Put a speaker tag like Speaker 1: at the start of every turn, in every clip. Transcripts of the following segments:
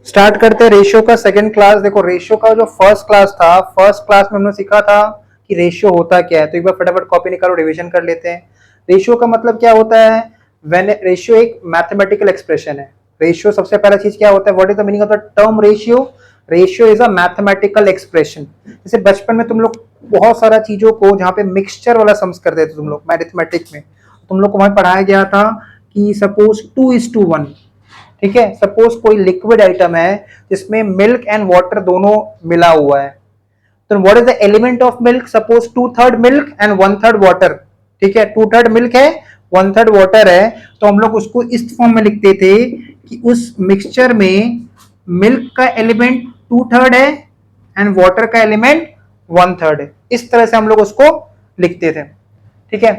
Speaker 1: Start करते हैं ratio का सेकंड क्लास। देखो रेशियो का जो फर्स्ट क्लास था, फर्स्ट क्लास में हमने सीखा था कि रेशियो होता क्या है। तो एक बार फटाफट कॉपी निकालो, रिवीजन कर लेते हैं। रेशियो का मतलब क्या होता है? व्हेन रेशियो एक मैथमेटिकल एक्सप्रेशन है। रेशियो सबसे पहला चीज क्या होता है? What is the meaning of the term ratio? Ratio is a mathematical expression. जैसे बचपन में तुम लोग बहुत सारा चीजों को जहाँ पे मिक्सचर वाला सम्स करते थे तुम लोग मैथमेटिक्स में, तुम लोग को वहां पढ़ाया गया था कि सपोज 2:1, ठीक है। सपोज कोई लिक्विड आइटम है जिसमें मिल्क एंड वाटर दोनों मिला हुआ है, तो what is the element of milk? Suppose 2/3 milk and 1/3 water, ठीक है। 2/3 मिल्क है, 1/3 वाटर है, तो हम लोग उसको इस फॉर्म में लिखते थे कि उस मिक्सचर में मिल्क का एलिमेंट 2/3 है एंड वाटर का एलिमेंट 1/3 है। इस तरह से हम लोग उसको लिखते थे, ठीक है।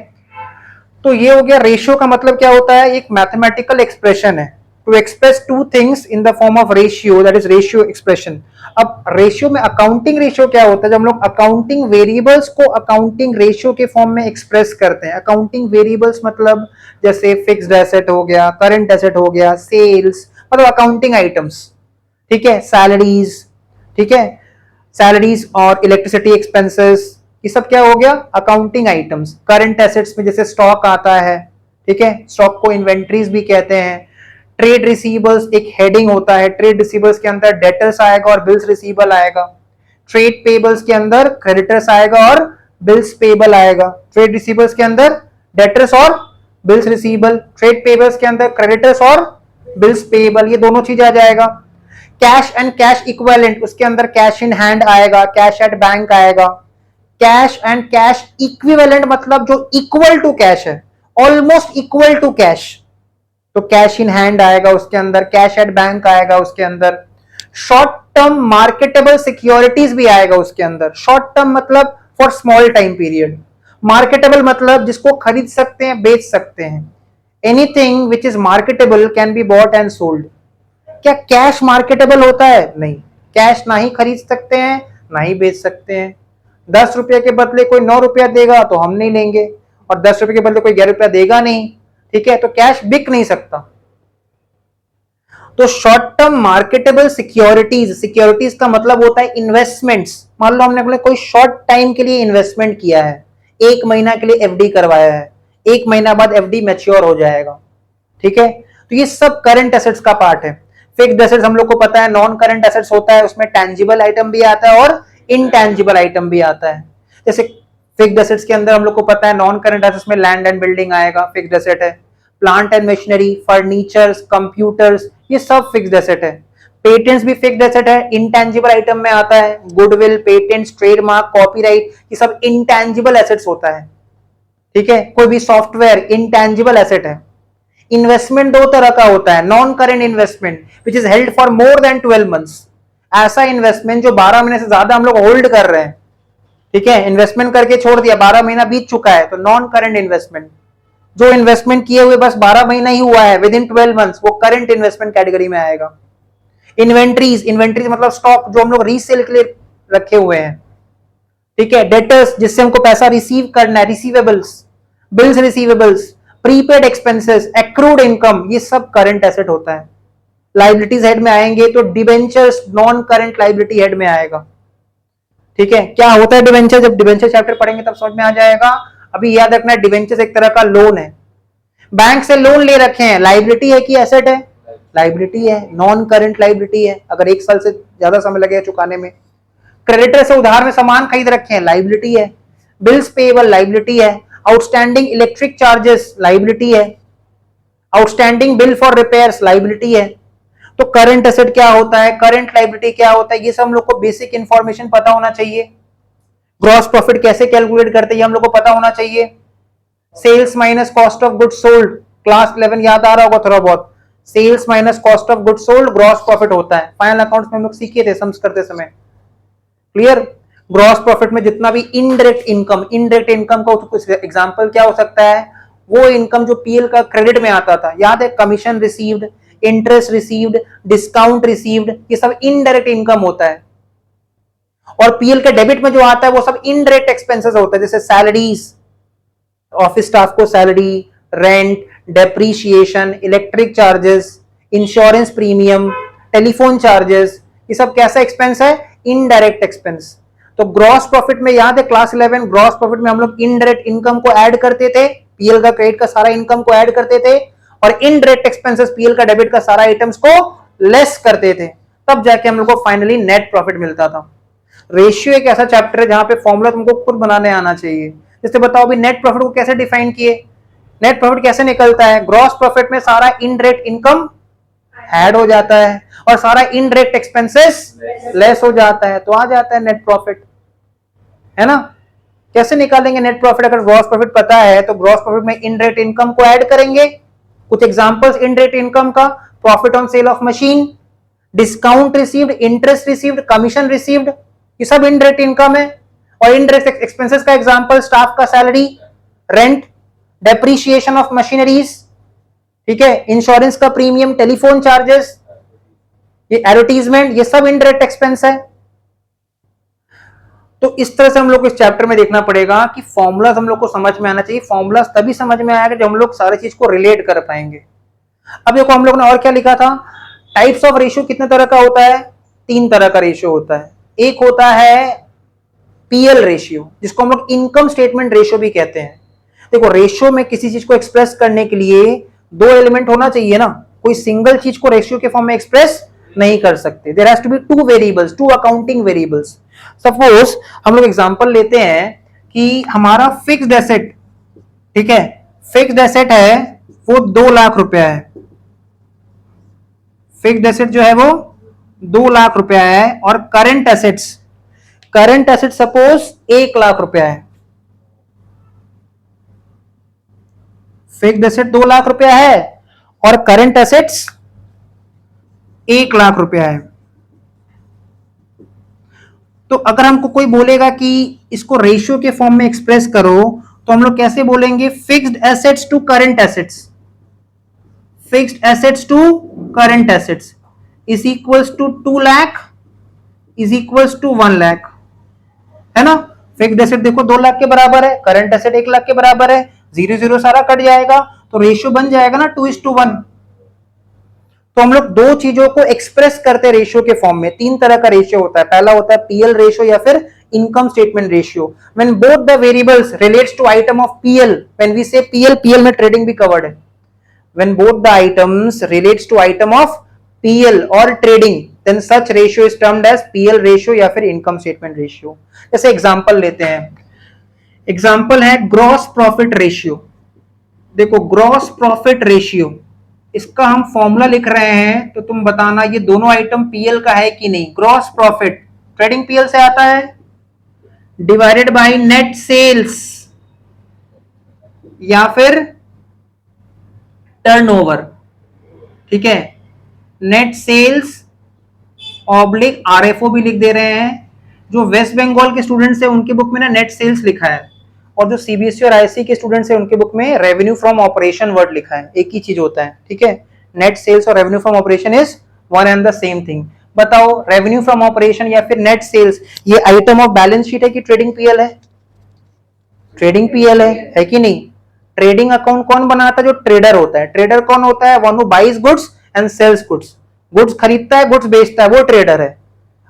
Speaker 1: तो ये हो गया रेशियो का मतलब क्या होता है? एक मैथमेटिकल एक्सप्रेशन है to express two things in the form of ratio, that is ratio expression. अब रेशियो में अकाउंटिंग रेशियो क्या होता है? जब हम लोग अकाउंटिंग वेरिएबल्स को अकाउंटिंग रेशियो के फॉर्म में एक्सप्रेस करते हैं। अकाउंटिंग वेरिएबल्स मतलब जैसे फिक्स्ड एसेट हो गया, करंट एसेट हो गया, सेल्स, मतलब अकाउंटिंग आइटम्स, ठीक है। सैलरीज, ठीक है, सैलरीज और इलेक्ट्रिसिटी एक्सपेंसेस, ये सब क्या हो गया? Accounting items. करंट एसेट्स में जैसे स्टॉक आता है, ठीक है, स्टॉक को इन्वेंट्रीज भी कहते हैं। ट्रेड रिसीवर्स एक हेडिंग होता है, ट्रेड रिसीवर्स के अंदर डेटर्स आएगा और बिल्स रिसीवेबल आएगा। ट्रेड पेबल्स के अंदर क्रेडिटर्स आएगा और बिल्स पेबल आएगा। ट्रेड रिसीवर्स के अंदर डेटर्स और बिल्स रिसीवेबल, ट्रेड पेबल्स के अंदर क्रेडिटर्स और बिल्स पेबल, ये दोनों चीज आ जाएगा। कैश एंड कैश इक्विवेलेंट, उसके अंदर कैश इन हैंड आएगा, कैश एट बैंक आएगा। कैश एंड कैश इक्विवेलेंट मतलब जो इक्वल टू कैश है, ऑलमोस्ट इक्वल टू कैश, तो कैश इन हैंड आएगा उसके अंदर, कैश एट बैंक आएगा उसके अंदर। शॉर्ट टर्म मार्केटेबल सिक्योरिटीज भी आएगा उसके अंदर। शॉर्ट टर्म मतलब for small time period, marketable मतलब जिसको खरीद सकते हैं, बेच सकते हैं। Anything which is marketable can be bought and sold. क्या कैश मार्केटेबल होता है? नहीं, कैश ना ही खरीद सकते हैं ना ही बेच सकते हैं। 10 रुपए के बदले कोई 9 रुपया देगा तो हम नहीं लेंगे, और 10 रुपए के बदले कोई 11 रुपया देगा नहीं, ठीक है। तो कैश बिक नहीं सकता। तो short term marketable securities, securities का मतलब होता है इन्वेस्टमेंट्स। मान लो हमने कोई शॉर्ट टाइम के लिए इन्वेस्टमेंट किया है, 1 महीना के लिए एफडी करवाया है, 1 महीना बाद एफडी मैच्योर हो जाएगा, ठीक है। तो ये सब करंट एसेट्स का पार्ट है। फिक्स्ड एसेट्स हम लोग को पता है नॉन करंट एसेट्स होता है, उसमें टेंजिबल आइटम भी आता है और इनटेंजिबल आइटम भी आता है। जैसे फिक्स्ड एसेट्स के अंदर हम लोग को पता है नॉन करंट एसेट्स में लैंड एंड बिल्डिंग आएगा, फिक्स्ड एसेट है। Plant and machinery, furnitures, computers, ये सब फिक्स्ड एसेट है। पेटेंट्स भी फिक्स्ड एसेट है, इनटेंजिबल आइटम में आता है। गुडविल, पेटेंट्स, ट्रेडमार्क, कॉपीराइट, ये सब इनटेंजिबल एसेट्स होता है, ठीक है। कोई भी सॉफ्टवेयर इनटेंजिबल एसेट है। इन्वेस्टमेंट दो तरह का होता है, non current investment which is held for more than 12 months, ऐसा इन्वेस्टमेंट जो 12 महीने से ज्यादा हम लोग होल्ड कर रहे हैं, ठीक है। इन्वेस्टमेंट करके छोड़ दिया, 12 महीना बीत चुका है, तो नॉन करेंट इन्वेस्टमेंट। जो इन्वेस्टमेंट किए हुए बस 12 महीना ही हुआ है, विद इन 12 मंथ्स, वो करंट इन्वेस्टमेंट कैटेगरी में आएगा। इन्वेंट्रीज, इन्वेंट्रीज मतलब स्टॉक जो हम लोग रीसेल के लिए रखे हुए हैं, ठीक है। डेटर्स जिससे हमको पैसा रिसीव करना है, receivables, bills receivables, prepaid expenses, accrued income, ये सब करंट एसेट होता है। लाइबिलिटीज हेड में आएंगे तो debentures non current liability head में आएगा, ठीक है। क्या होता है डिबेंचर? जब डिबेंचर चैप्टर पढ़ेंगे तब समझ में आ जाएगा। अभी याद रखना है डिबेंचर एक तरह का लोन है। बैंक से लोन ले रखे हैं, लाइबिलिटी है कि एसेट है? लाइबिलिटी है, नॉन करंट लाइबिलिटी है, अगर 1 साल से ज्यादा समय लगेगा चुकाने में। क्रेडिटर से उधार में सामान खरीद रखे हैं, लाइबिलिटी है। बिल्स पेएबल, लाइबिलिटी है। आउटस्टैंडिंग इलेक्ट्रिक चार्जेस, लाइबिलिटी है। Outstanding bill for repairs, liability है। तो करंट एसेट क्या होता है, करंट लाइबिलिटी क्या होता है, ये सब हम लोग को बेसिक इंफॉर्मेशन पता होना चाहिए। ग्रॉस प्रॉफिट कैसे कैलकुलेट करते हैं ये हम लोग को पता होना चाहिए। Sales minus cost of goods sold, class 11 याद आ रहा होगा थोड़ा बहुत। Sales minus cost of goods sold gross profit होता है, फाइनल अकाउंट्स में हम लोग सीखे थे सम्स करते समय, क्लियर। ग्रॉस प्रॉफिट में जितना भी इनडायरेक्ट इनकम, इनडायरेक्ट इनकम का कुछ एग्जांपल क्या हो सकता है? वो इनकम जो पीएल का क्रेडिट में आता था, याद है, commission received, interest received, discount received, ये सब इनडायरेक्ट इनकम होता है। और पीएल के डेबिट में जो आता है वो सब इनडायरेक्ट एक्सपेंसेस होता है, जैसे सैलरीज, ऑफिस स्टाफ को salary, rent, depreciation, electric charges, insurance premium, telephone charges, ये सब कैसा एक्सपेंस है? Indirect expense. तो ग्रॉस प्रॉफिट में याद है क्लास 11 ग्रॉस प्रॉफिट में हम लोग इनडायरेक्ट इनकम को ऐड करते थे, पीएल का क्रेडिट का सारा इनकम को ऐड करते थे, और इनडायरेक्ट एक्सपेंसेस पीएल का डेबिट का सारा आइटम्स को लेस करते थे, तब जाके हम लोग को फाइनली नेट प्रॉफिट मिलता था। रेशियो एक ऐसा चैप्टर है जहां पे फॉर्मूला तुमको खुद बनाने आना चाहिए। जैसे बताओ अभी नेट प्रॉफिट को कैसे डिफाइन किए, नेट प्रॉफिट कैसे निकलता है? ग्रॉस प्रॉफिट में सारा इनडायरेक्ट इनकम ऐड हो जाता है और सारा इनडायरेक्ट एक्सपेंसेस लेस हो जाता है, तो आ जाता है नेट प्रॉफिट, है ना? कैसे निकालेंगे नेट प्रॉफिट? अगर ग्रॉस प्रॉफिट पता है तो ग्रॉस प्रॉफिट में इनडायरेक्ट इनकम को ऐड करेंगे। कुछ एग्जांपल्स इनडायरेक्ट इनकम का: profit on sale of machine, discount received, interest received, commission received, ये सब इनडायरेक्ट इनकम है। और इनडायरेक्ट एक्सपेंसेस का एग्जांपल स्टाफ का salary, rent, depreciation of machineries, ठीक है, इंश्योरेंस का प्रीमियम, टेलीफोन चार्जेस, ये एडवर्टीजमेंट, ये सब इनडायरेक्ट एक्सपेंस है। तो इस तरह से हम लोग को इस चैप्टर में देखना पड़ेगा कि फॉर्मूलाज हम लोग को समझ में आना चाहिए। फॉर्मूलाज तभी समझ में आएगा जब हम लोग सारी चीज को रिलेट कर पाएंगे। अब देखो हम लोग ने और क्या लिखा था, टाइप्स ऑफ रेशियो कितने तरह का होता है? 3 तरह का रेशियो होता है। एक होता है पीएल रेशियो, जिसको हम लोग इनकम स्टेटमेंट रेशियो भी कहते हैं। देखो रेशियो में किसी चीज को एक्सप्रेस करने के लिए 2 एलिमेंट होना चाहिए ना, कोई सिंगल चीज को रेशियो के फॉर्म में एक्सप्रेस नहीं कर सकते। There has to be 2 variables, 2 accounting variables. Suppose हम लोग एग्जांपल लेते हैं कि हमारा फिक्स्ड एसेट, ठीक है, फिक्स्ड एसेट है वो 2 लाख रुपया है, फिक्स्ड एसेट जो है वो 2 लाख रुपया है, और करंट एसेट सपोज 1 लाख रुपया है। फिक्स्ड एसेट 2 लाख रुपया है और करंट एसेट्स 1 लाख रुपया है। तो अगर हमको कोई बोलेगा कि इसको रेशियो के फॉर्म में एक्सप्रेस करो, तो हम लोग कैसे बोलेंगे? Fixed assets to current assets, fixed assets to current assets is equals to 2 lakh is equals to 1 lakh, है ना? फिक्स्ड एसेट देखो 2 लाख के बराबर है, करंट एसेट 1 लाख के बराबर है, 0 सारा कट जाएगा, तो रेशियो बन जाएगा ना 2:1। तो हम लोग 2 चीजों को एक्सप्रेस करते हैं रेशियो के फॉर्म में। 3 तरह का रेशियो होता है। पहला होता है पीएल रेशियो या फिर income statement ratio, when both the variables relates to item of PL. When we say PL में ट्रेडिंग भी कवर्ड है। When both the items relates to item of PL और trading, then such ratio is termed as PL ratio या फिर income statement ratio. जैसे example लेते हैं, example है ग्रॉस प्रॉफिट रेशियो। देखो ग्रॉस प्रॉफिट रेशियो, इसका हम फॉर्मूला लिख रहे हैं, तो तुम बताना ये दोनों आइटम पीएल का है कि नहीं। ग्रॉस प्रॉफिट ट्रेडिंग पीएल से आता है, डिवाइडेड बाय नेट सेल्स या फिर टर्नओवर, ठीक है, नेट सेल्स ऑब्लिक आरएफओ भी लिख दे रहे हैं। जो वेस्ट बंगाल के स्टूडेंट्स हैं उनके बुक में ना नेट सेल्स लिखा है, और जो सीबीएसई और आईएससी के स्टूडेंट्स हैं उनके बुक में रेवेन्यू फ्रॉम ऑपरेशन वर्ड लिखा है। एक ही चीज होता है, ठीक है। नेट सेल्स और revenue from operation is one and the same thing. बताओ रेवेन्यू फ्रॉम ऑपरेशन या फिर नेट सेल्स, ये आइटम ऑफ बैलेंस शीट है कि ट्रेडिंग पीएल है? ट्रेडिंग पीएल है कि नहीं? ट्रेडिंग अकाउंट कौन बनाता है? जो ट्रेडर होता है। ट्रेडर कौन होता है? One who buys goods and sells goods. Goods खरीदता है, गुड्स बेचता है, वो ट्रेडर है।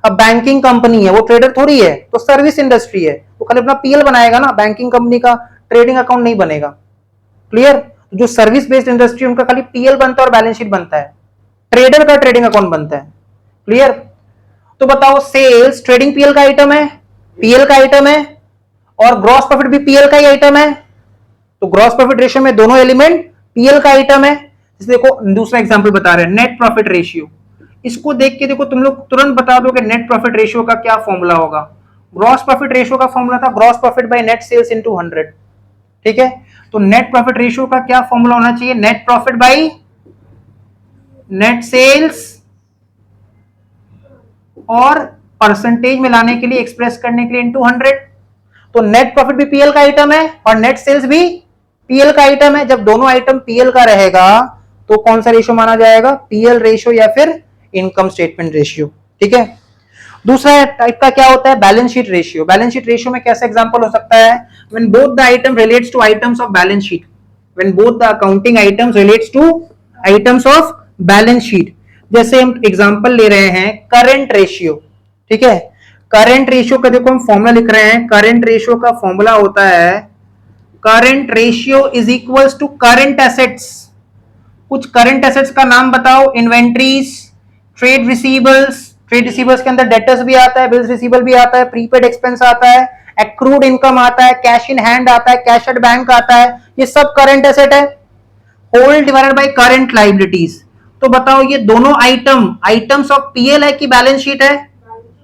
Speaker 1: अब बैंकिंग कंपनी है, वो ट्रेडर थोड़ी है, तो सर्विस इंडस्ट्री है, वो खाली अपना पीएल बनाएगा ना, बैंकिंग कंपनी का ट्रेडिंग अकाउंट नहीं बनेगा। क्लियर? जो सर्विस बेस्ड इंडस्ट्री उनका खाली पीएल बनता है और बैलेंस शीट बनता है, ट्रेडर का ट्रेडिंग अकाउंट बनता है। क्लियर? तो बताओ सेल्स ट्रेडिंग पीएल का आइटम है, पीएल का आइटम है, और ग्रॉस प्रॉफिट भी पीएल का ही आइटम है, तो ग्रॉस प्रॉफिट रेशियो में दोनों एलिमेंट पीएल का आइटम है। देखो दूसरा एग्जांपल बता रहे हैं, नेट प्रॉफिट रेशियो। इसको देख के देखो तुम लोग तुरंत बता दो कि नेट प्रॉफिट रेशियो का क्या फॉर्मूला होगा। ग्रॉस प्रॉफिट रेशियो का फॉर्मूला था gross profit by net sales into 100, ठीक है। तो नेट प्रॉफिट रेशियो का क्या फॉर्मूला होना चाहिए? Net profit by net sales, और परसेंटेज में लाने के लिए, एक्सप्रेस करने के लिए इनटू 100। तो नेट प्रॉफिट भी पीएल का आइटम है और नेट सेल्स भी पीएल का आइटम है। जब दोनों आइटम पीएल का रहेगा तो कौन सा रेशियो माना जाएगा? पीएल रेशियो या फिर इनकम स्टेटमेंट रेशियो, ठीक है। दूसरा टाइप का क्या होता है? Balance sheet ratio. Balance sheet ratio में कैसा एग्जांपल हो सकता है? When both the item relates to items of balance sheet, when both the accounting items relates to items of balance sheet, जैसे हम एग्जांपल ले रहे हैं करंट रेशियो, ठीक है। करंट रेशियो का देखो हम फॉर्मूला लिख रहे हैं, करंट रेशियो का फॉर्मूला होता है current ratio is equals to current assets. कुछ करंट एसेट्स का नाम बताओ, inventories, trade receivables, trade receivables के अंदर डेटर्स भी आता है, बिल्स रिसीवेबल भी आता है, प्रीपेड एक्सपेंस आता है, एक्रूड इनकम आता है, कैश इन हैंड आता है, कैश एट बैंक आता है, ये सब करंट एसेट है। Whole divided by current liabilities. तो बताओ ये दोनों आइटम्स ऑफ पीएल है कि बैलेंस शीट है?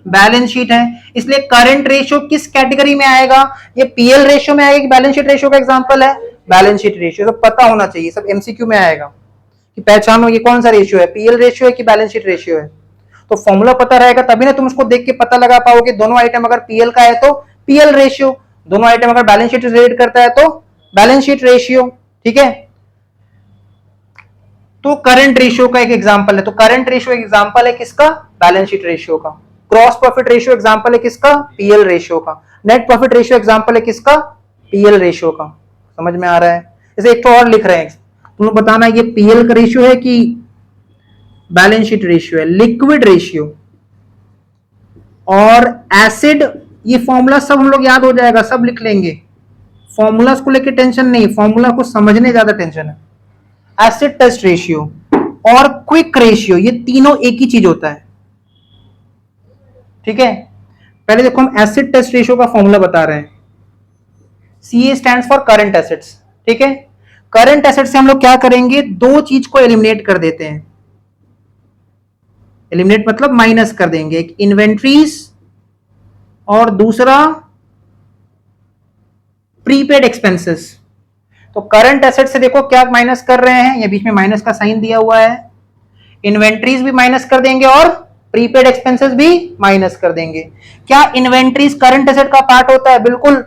Speaker 1: बैलेंस शीट है। इसलिए करंट रेशियो किस कैटेगरी में आएगा? ये पीएल रेशियो में आएगा कि बैलेंस शीट रेशियो का एग्जांपल है? Balance sheet ratio. तो पता होना चाहिए, सब एमसीक्यू में आएगा कि पहचानो ये कौन सा रेशियो है, पीएल रेशियो है कि बैलेंस शीट रेशियो है। तो फॉर्मूला पता रहेगा तभी ना तुम उसको देख के पता लगा पाओगे। दोनों आइटम अगर पीएल का है तो पीएल रेशियो, दोनों आइटम अगर बैलेंस शीट रिलेट करता है तो बैलेंस शीट रेशियो, ठीक है। तो करंट रेशियो का एक एग्जांपल है, तो करंट रेशियो एग्जांपल है किसका? बैलेंस शीट रेशियो का। क्रॉस प्रॉफिट रेशियो एग्जांपल है किसका? पीएल रेशियो का। नेट प्रॉफिट रेशियो एग्जांपल है किसका? पीएल रेशियो का। समझ में आ रहा है? जैसे एक तो और लिख रहे हैं, तुम लोग बताना ये पीएल का रेशियो है कि बैलेंस शीट रेशियो है। लिक्विड रेशियो और एसिड, ये फॉर्मूला सब हम लोग याद हो जाएगा, सब लिख लेंगे। फॉर्मूला को लेकर टेंशन नहीं, फॉर्मूला को समझने ज्यादा टेंशन है। एसिड टेस्ट रेशियो और क्विक रेशियो, ये तीनों एक ही चीज होता है, ठीक है। पहले देखो हम एसिड टेस्ट रेशियो का फॉर्मूला बता रहे हैं। CA stands for current assets, ठीक है। करंट एसेट से हम लोग क्या करेंगे? दो चीज को एलिमिनेट कर देते हैं। एलिमिनेट मतलब माइनस कर देंगे, एक इन्वेंट्रीज और दूसरा प्रीपेड एक्सपेंसेस। तो करंट एसेट से देखो क्या माइनस कर रहे हैं, ये बीच में माइनस का साइन दिया हुआ है। इन्वेंट्रीज भी माइनस कर देंगे और प्रीपेड एक्सपेंसेस भी माइनस कर देंगे। क्या इन्वेंट्रीज करंट एसेट का पार्ट होता है? बिल्कुल,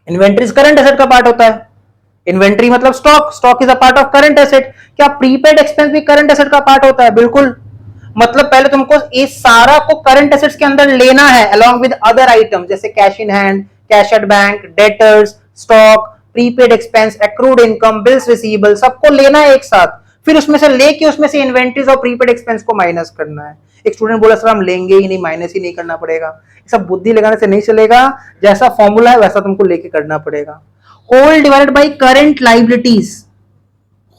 Speaker 1: इन्वेंट्रीज करंट एसेट का पार्ट होता है। इन्वेंट्री मतलब stock, stock is a part of current asset. क्या प्रीपेड एक्सपेंस भी करंट एसेट का पार्ट होता है? बिल्कुल। मतलब पहले तुमको इस सारा को करंट एसेट्स के अंदर लेना है अलोंग विद अदर आइटम, जैसे cash in hand, cash at bank, debtors, stock, prepaid expense, accrued income, bills receivable, सबको लेना है एक साथ। फिर उसमें से लेके उसमें से इन्वेंट्रीज और प्रीपेड एक्सपेंस को माइनस करना है। एक स्टूडेंट बोला सर हम लेंगे ही नहीं, माइनस ही नहीं करना पड़ेगा। सब बुद्धि लगाने से नहीं चलेगा, जैसा फॉर्मूला है वैसा तुमको लेके करना पड़ेगा। Whole divided by current liabilities,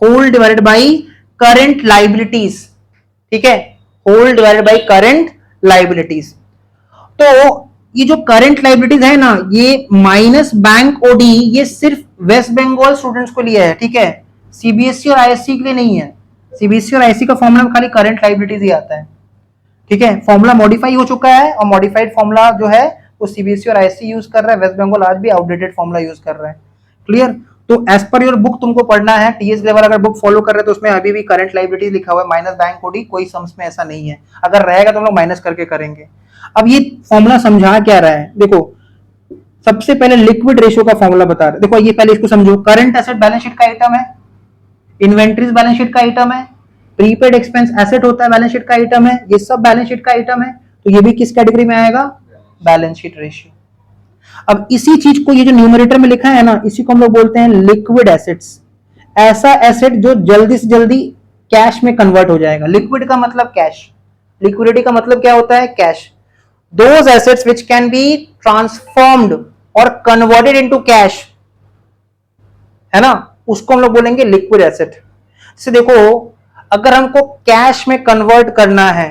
Speaker 1: whole divided by current liabilities, ठीक है। Whole divided by current liabilities. तो ये जो करंट लाइबिलिटीज है ना, ये माइनस बैंक ओडी, ये सिर्फ वेस्ट बंगाल स्टूडेंट्स को लिए है, ठीक है। सीबीएसई और आईएससी के लिए नहीं है। सीबीएसई और आईएससी का फॉर्मूला में खाली करंट लाइबिलिटीज ही आता है, ठीक है। फॉर्मूला मॉडिफाई हो चुका है और मॉडिफाइड फॉर्मूला जो है वो सीबीएसई और आईएससी यूज कर रहा है, वेस्ट बंगाल आज भी आउटडेटेड फॉर्मूला यूज कर रहा है। क्लियर? तो एज पर योर बुक तुमको पढ़ना है, टीएस लेवल अगर बुक फॉलो कर रहे हैं तो उसमें अभी भी करंट लाइबिलिटीज लिखा हुआ है, माइनस बैंक ओडी, कोई सम्स में ऐसा नहीं है। अगर रहेगा तो हम लोग माइनस करके करेंगे। अब ये फॉर्मूला समझा क्या रहा है? देखो सबसे पहले लिक्विड रेशियो का फॉर्मूला बता रहे। देखो ये पहले इसको समझो, करंट एसेट बैलेंस शीट का आइटम है, इन्वेंट्रीज बैलेंस शीट का आइटम है, प्रीपेड एक्सपेंस एसेट होता है बैलेंस शीट का आइटम है, ये सब बैलेंस शीट का आइटम है। तो ये भी किस कैटेगरी में आएगा? Balance sheet ratio. अब इसी चीज को, ये जो न्यूमरेटर में लिखा है ना, इसी को हम लोग बोलते हैं लिक्विड एसेट्स। ऐसा एसेट जो जल्दी से जल्दी कैश में कन्वर्ट हो जाएगा। लिक्विड का मतलब कैश, लिक्विडिटी का मतलब क्या होता है? Cash. Those assets which can be transformed और converted into cash, है ना, उसको हम लोग बोलेंगे लिक्विड एसेट। जैसे देखो अगर हमको कैश में कन्वर्ट करना है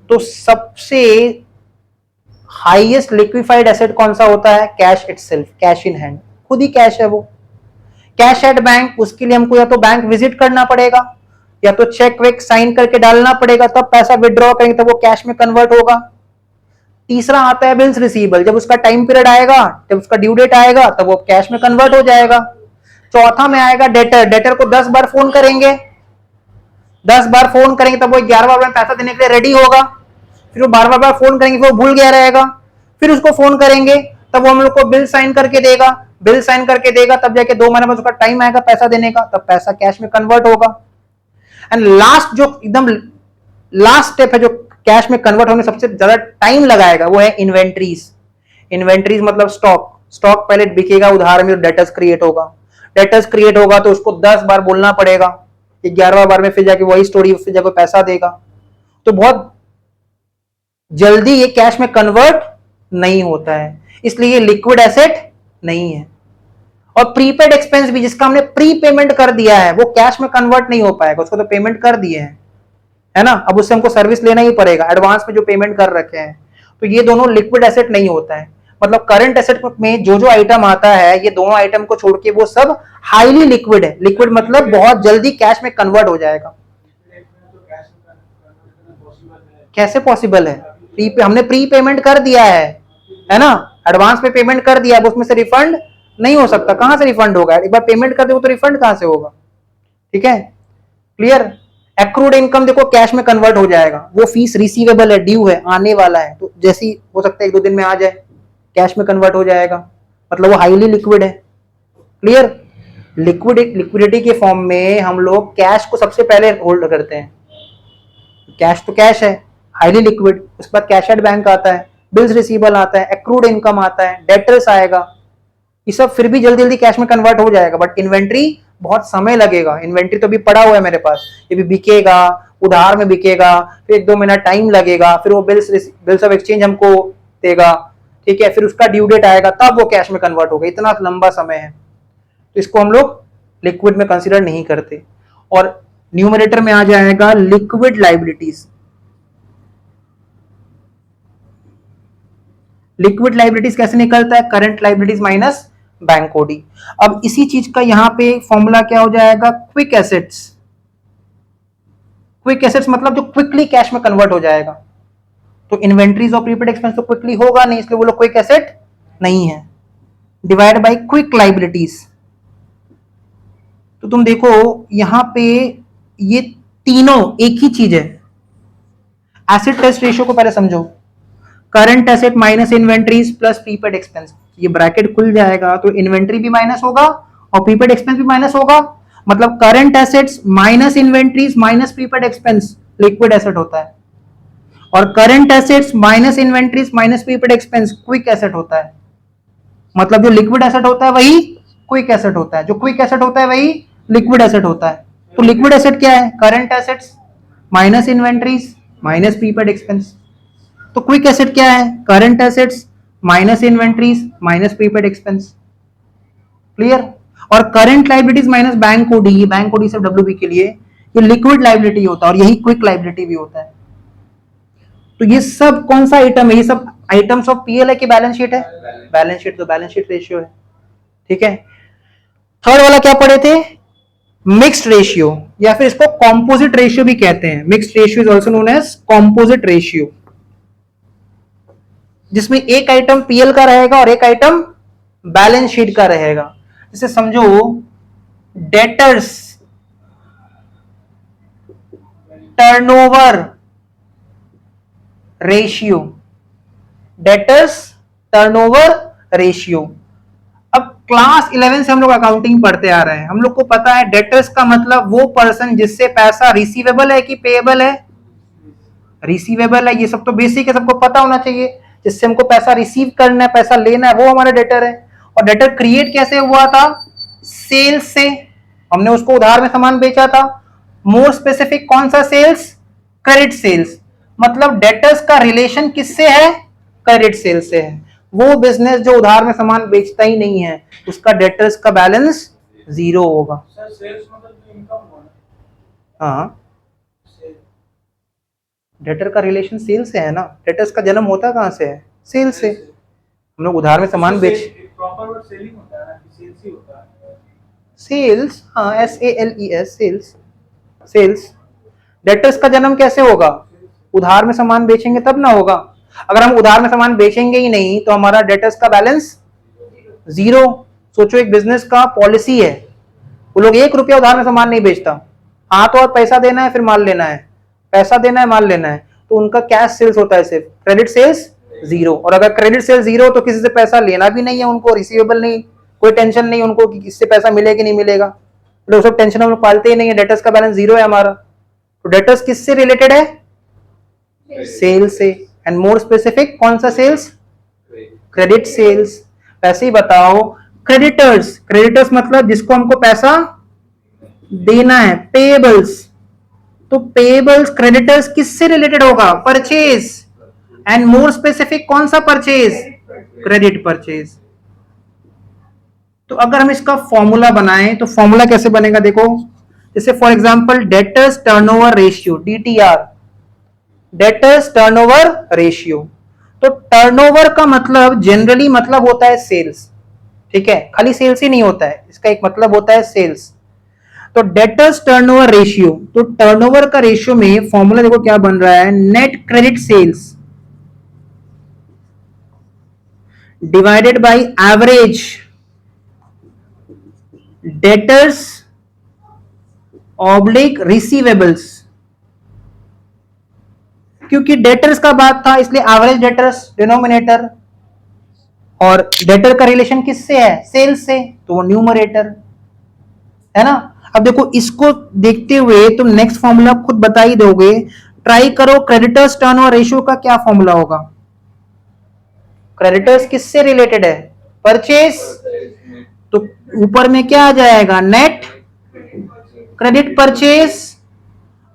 Speaker 1: तो सबसे हाईएस्ट लिक्विफाइड एसेट कौन सा होता है? Cash itself, cash in hand, खुद ही कैश है वो। कैश एट बैंक, उसके लिए हमको या तो बैंक विजिट करना पड़ेगा या तो चेक वेक साइन करके डालना पड़ेगा, तब पैसा विड्रॉ करेंगे तब वो कैश में कन्वर्ट होगा। तीसरा आता है बिल्स रिसीवेबल, जब उसका टाइम पीरियड आएगा, जब उसका ड्यू डेट आएगा तब वो कैश में कन्वर्ट हो जाएगा। चौथा में आएगा डेटर, डेटर को 10 बार फोन करेंगे, 10 बार फोन करेंगे तब वो 11 बार पैसा देने के लिए रेडी होगा। फिर वो 12 बार फोन करेंगे, फिर वो भूल गया रहेगा, फिर उसको फोन करेंगे तब वो हम लोग को बिल साइन करके देगा, बिल साइन करके देगा तब जाके 2 महीने बाद उसका टाइम आएगा पैसा देने का, तब पैसा कैश में कन्वर्ट होगा। एंड लास्ट जो एकदम लास्ट स्टेप है जो कैश में कन्वर्ट होने सबसे ज्यादा टाइम लगाएगा, वो है इन्वेंट्रीज। इन्वेंट्रीज मतलब स्टॉक। स्टॉक पहले बिकेगा उधार में, डेटर्स क्रिएट होगा, डेटर्स क्रिएट होगा तो उसको 10 बार बोलना पड़ेगा 11वां बार में फिर जाके वही स्टोरी, फिर जाके पैसा देगा, तो बहुत जल्दी ये कैश में कन्वर्ट नहीं होता है, इसलिए ये लिक्विड एसेट नहीं है। और प्रीपेड एक्सपेंस भी, जिसका हमने प्री पेमेंट कर दिया है, वो कैश में कन्वर्ट नहीं हो पाएगा, उसको तो पेमेंट कर दिए हैं, है ना, अब उससे हमको सर्विस लेना ही पड़ेगा, एडवांस में जो पेमेंट कर रखे हैं, तो ये दोनों लिक्विड एसेट नहीं होता है। मतलब करंट एसेट में जो जो आइटम आता है, ये दोनों आइटम को छोड़ के वो सब हाईली लिक्विड है। लिक्विड मतलब बहुत जल्दी कैश में कन्वर्ट हो जाएगा। कैसे पॉसिबल है? हमने प्री पेमेंट कर दिया है ना, एडवांस में पेमेंट कर दिया, अब उसमें से रिफंड नहीं हो सकता। कहां से रिफंड होगा? एक बार पेमेंट कर दो तो रिफंड कहां से होगा? ठीक है, क्लियर। एक्रूड इनकम देखो कैश में कन्वर्ट हो जाएगा, वो फीस रिसीवेबल है, ड्यू है, आने वाला है, तो जैसी हो सकता है 1-2 दिन में आ जाए, कैश में कन्वर्ट हो जाएगा, मतलब वो हाईली लिक्विड है। क्लियर। लिक्विडिटी के फॉर्म में हम लोग कैश को सबसे पहले होल्ड करते हैं। कैश तो कैश है, हाईली लिक्विड, उसके बाद कैश एट बैंक आता है, बिल्स रिसीवेबल आता है, एक्रूड इनकम आता है, डेटर्स आएगा, ये सब फिर भी जल्दी जल्दी कैश में कन्वर्ट हो जाएगा। बट इन्वेंट्री बहुत समय लगेगा। इन्वेंट्री तो भी पड़ा हुआ है मेरे पास, ये भी बिकेगा, उधार में बिकेगा, फिर 1-2 महीना टाइम लगेगा, फिर वो बिल्स ऑफ एक्सचेंज हमको देगा, ठीक है, फिर उसका ड्यू डेट आएगा, तब वो कैश में कन्वर्ट होगा। इतना लंबा समय है, तो इसको हम लोग लिक्विड में कंसिडर नहीं करते। और न्यूमरेटर में आ जाएगा लिक्विड लाइबिलिटीज। लिक्विड लाइबिलिटीज कैसे निकलता है? Current liabilities minus bank OD. अब इसी चीज का यहां पे फॉर्मूला क्या हो जाएगा? Quick assets. क्विक एसेट्स मतलब जो क्विकली कैश में कन्वर्ट हो जाएगा। तो इन्वेंट्रीज और प्रीपेड एक्सपेंस तो क्विकली होगा नहीं, इसलिए वो लोग क्विक एसेट नहीं है। Divide by quick liabilities. तो तुम देखो यहां पे ये तीनों एक ही चीज है। एसेट टेस्ट रेशियो को पहले समझो। Current asset minus inventories plus prepaid expense, ये ब्रैकेट खुल जाएगा तो इन्वेंट्री भी माइनस होगा और प्रीपेड एक्सपेंस भी माइनस होगा। मतलब current assets minus inventories minus prepaid expense liquid asset होता है, और current assets minus inventories minus prepaid expense quick asset होता है। मतलब जो लिक्विड एसेट होता है वही क्विक एसेट होता है, जो क्विक एसेट होता है वही लिक्विड एसेट होता है। तो लिक्विड एसेट क्या है? Current assets minus inventories minus prepaid expense. तो क्विक एसेट क्या है? Current assets minus inventories minus prepaid expense. Clear. और current liabilities minus bank OD, bank OD से डब्ल्यूबी के लिए ये लिक्विड लाइबिलिटी होता है, और यही क्विक लाइबिलिटी भी होता है। तो ये सब कौन सा आइटम है? ये सब आइटम्स ऑफ पीएल है कि बैलेंस शीट है? बैलेंस शीट, तो बैलेंस शीट रेशियो है। ठीक है। थर्ड वाला क्या पढ़े थे? मिक्स्ड रेशियो, या फिर इसको कॉम्पोजिट रेशियो भी कहते हैं। Mixed ratio is also known as composite ratio, जिसमें एक आइटम पीएल का रहेगा और एक आइटम बैलेंस शीट का रहेगा। जैसे समझो debtors turnover ratio, debtors turnover ratio. अब क्लास 11 से हम लोग अकाउंटिंग पढ़ते आ रहे हैं, हम लोग को पता है डेटर्स का मतलब वो पर्सन जिससे पैसा रिसीवेबल है कि पेएबल है? रिसीवेबल है, ये सब तो बेसिक है, सबको पता होना चाहिए। जिससे हमको पैसा रिसीव करना है, पैसा लेना है, वो हमारा डेटर है। और डेटर क्रिएट कैसे हुआ था? सेल्स से। हमने उसको उधार में सामान बेचा था। मोर स्पेसिफिक कौन सा सेल्स? Credit sales. मतलब डेटर्स का रिलेशन किससे है? क्रेडिट सेल्स से है। वो बिजनेस जो उधार में सामान बेचता ही नहीं है, उसका डेटर्स का बैलेंस 0 होगा। हाँ, डेटर का रिलेशन सेल्स से है ना। डेटर्स का जन्म होता कहां से है? सेल से। हम लोग उधार में सामान बेच, सेल्स, हाँ, SALES, सेल्स, सेल्स। डेटर्स का जन्म कैसे होगा? उधार में सामान बेचेंगे तब ना होगा। अगर हम उधार में सामान बेचेंगे ही नहीं तो हमारा डेटर्स का बैलेंस 0। सोचो एक बिजनेस का पॉलिसी है, वो लोग 1 रुपया उधार में सामान नहीं बेचता। हाँ, तो और पैसा देना है फिर माल लेना है, पैसा देना है माल लेना है, तो उनका कैश सेल्स होता है सिर्फ, क्रेडिट सेल्स 0। और अगर क्रेडिट सेल्स 0 तो किसी से पैसा लेना भी नहीं है उनको, रिसीवेबल नहीं, कोई टेंशन नहीं उनको कि इससे पैसा मिलेगा कि नहीं मिलेगा, तो सब टेंशन हम लोग पालते ही नहीं है। डेटर्स का बैलेंस 0 है हमारा। तो डेटर्स किससे रिलेटेड है? सेल्स से। एंड मोर स्पेसिफिक कौन सा सेल्स? Credit sales. वैसे ही बताओ क्रेडिटर्स, क्रेडिटर्स मतलब जिसको हमको पैसा देना है, पेएबल्स। तो पेएबल्स क्रेडिटर्स किससे रिलेटेड होगा? परचेज, एंड मोर स्पेसिफिक कौन सा परचेज? Credit purchase. तो अगर हम इसका फॉर्मूला बनाएं तो फॉर्मूला कैसे बनेगा देखो, जैसे for example debtors turnover ratio, DTR, debtors turnover ratio. तो टर्नओवर का मतलब जनरली मतलब होता है सेल्स, ठीक है, खाली सेल्स ही नहीं होता है, इसका एक मतलब होता है सेल्स। तो डेटर्स टर्नओवर रेशियो, तो टर्नओवर का रेशियो में फॉर्मूला देखो क्या बन रहा है, net credit sales divided by average debtors oblique receivables. क्योंकि डेटर्स का बात था इसलिए एवरेज डेटर्स डिनोमिनेटर, और डेटर का रिलेशन किससे है? सेल्स से, तो वो न्यूमरेटर है ना। अब देखो इसको देखते हुए तुम नेक्स्ट फॉर्मूला खुद बता ही दोगे, ट्राई करो क्रेडिटर्स टर्नओवर रेशियो का क्या फॉर्मूला होगा? क्रेडिटर्स किससे रिलेटेड है? परचेज, तो ऊपर में क्या आ जाएगा? नेट क्रेडिट परचेज,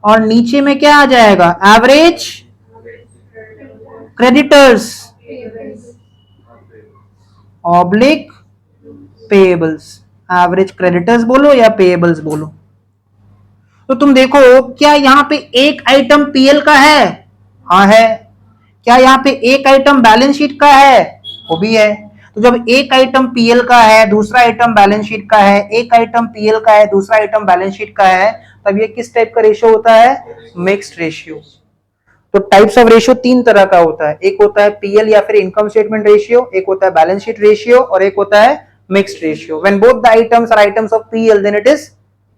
Speaker 1: और नीचे में क्या आ जाएगा? Average creditors oblique payables. Average creditors बोलो या पेएबल्स बोलो। तो तुम देखो क्या यहां पे एक आइटम पीएल का है? हाँ है। क्या यहां पे एक आइटम बैलेंस शीट का है? वो भी है। तो जब एक आइटम पीएल का है, दूसरा आइटम बैलेंस शीट का है, एक आइटम पीएल का है, दूसरा आइटम बैलेंस शीट का है, तब ये किस टाइप का रेशियो होता है? Mixed ratio. तो टाइप्स ऑफ रेशियो तीन तरह का होता है, एक होता है पीएल या फिर इनकम स्टेटमेंट रेशियो, एक होता है बैलेंस शीट रेशियो, और एक होता है mixed ratio. When both the items are items of PL then it is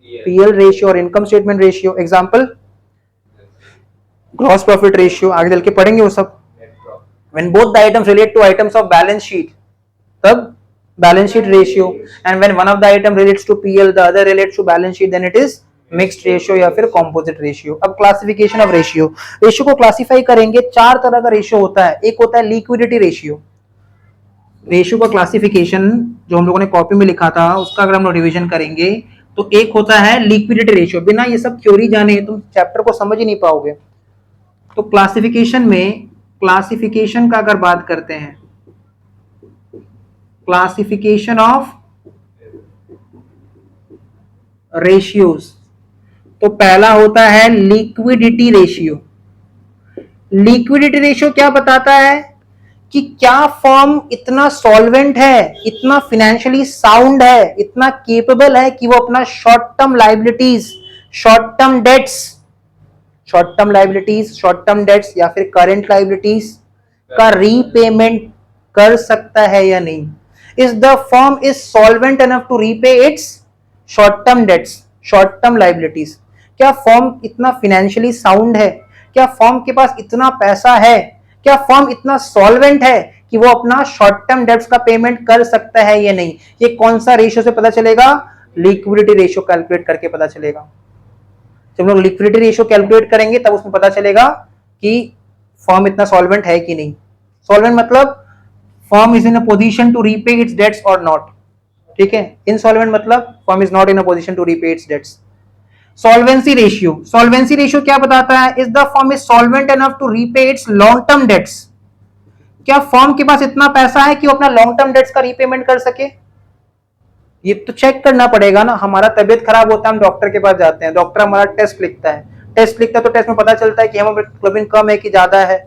Speaker 1: PL ratio और income statement ratio. Example gross profit ratio, आगे चल के पढ़ेंगे वो सब। When both the items relate to items of balance sheet तब balance sheet ratio, and when one of the item relates to PL the other relates to balance sheet then it is mixed ratio या फिर composite ratio. अब classification of ratio, ratio को classify करेंगे, चार तरह का ratio होता है। एक होता है लिक्विडिटी रेशियो। रेशियो का क्लासिफिकेशन जो हम लोगों ने कॉपी में लिखा था उसका अगर हम लोग रिवीजन करेंगे तो एक होता है लिक्विडिटी रेशियो। बिना ये सब थ्योरी जाने तुम चैप्टर को समझ ही नहीं पाओगे। तो क्लासिफिकेशन में, क्लासिफिकेशन का अगर बात करते हैं, क्लासिफिकेशन ऑफ रेशियोज, तो पहला होता है लिक्विडिटी रेशियो। लिक्विडिटी रेशियो क्या बताता है कि क्या फर्म इतना सॉल्वेंट है, इतना फाइनेंशियली साउंड है, इतना केपेबल है कि वो अपना short term liabilities, short term debts, short term liabilities, short term dates या फिर करंट लायबिलिटीज का रीपेमेंट कर सकता है या नहीं। Is the firm is solvent enough to repay its short term debts, short term liabilities. क्या फर्म इतना फाइनेंशियली साउंड है, क्या फर्म के पास इतना पैसा है, क्या फर्म इतना सॉल्वेंट है कि वो अपना शॉर्ट टर्म डेट्स का पेमेंट कर सकता है या नहीं। ये कौन सा रेशियो से पता चलेगा? लिक्विडिटी रेशियो कैलकुलेट करके पता चलेगा। जब लोग लिक्विडिटी रेशियो कैलकुलेट करेंगे तब उसमें पता चलेगा कि फर्म इतना सॉल्वेंट है कि नहीं। सॉल्वेंट मतलब firm is in a position to repay its debts और नॉट, ठीक है। इनसॉल्वेंट मतलब firm is not in a position to repay its debts. Solvency ratio, solvency ratio क्या बताता है? Is the firm is solvent enough to repay its long term debts. क्या firm के पास इतना पैसा है कि वो अपना लॉन्ग टर्म डेट्स का रीपेमेंट कर सके? ये तो चेक करना पड़ेगा ना। हमारा तबियत खराब होता है, हम डॉक्टर के पास जाते हैं, डॉक्टर हमारा टेस्ट लिखता है, टेस्ट लिखता है तो टेस्ट में पता चलता है कि हेमोग्लोबिन कम है कि ज्यादा है,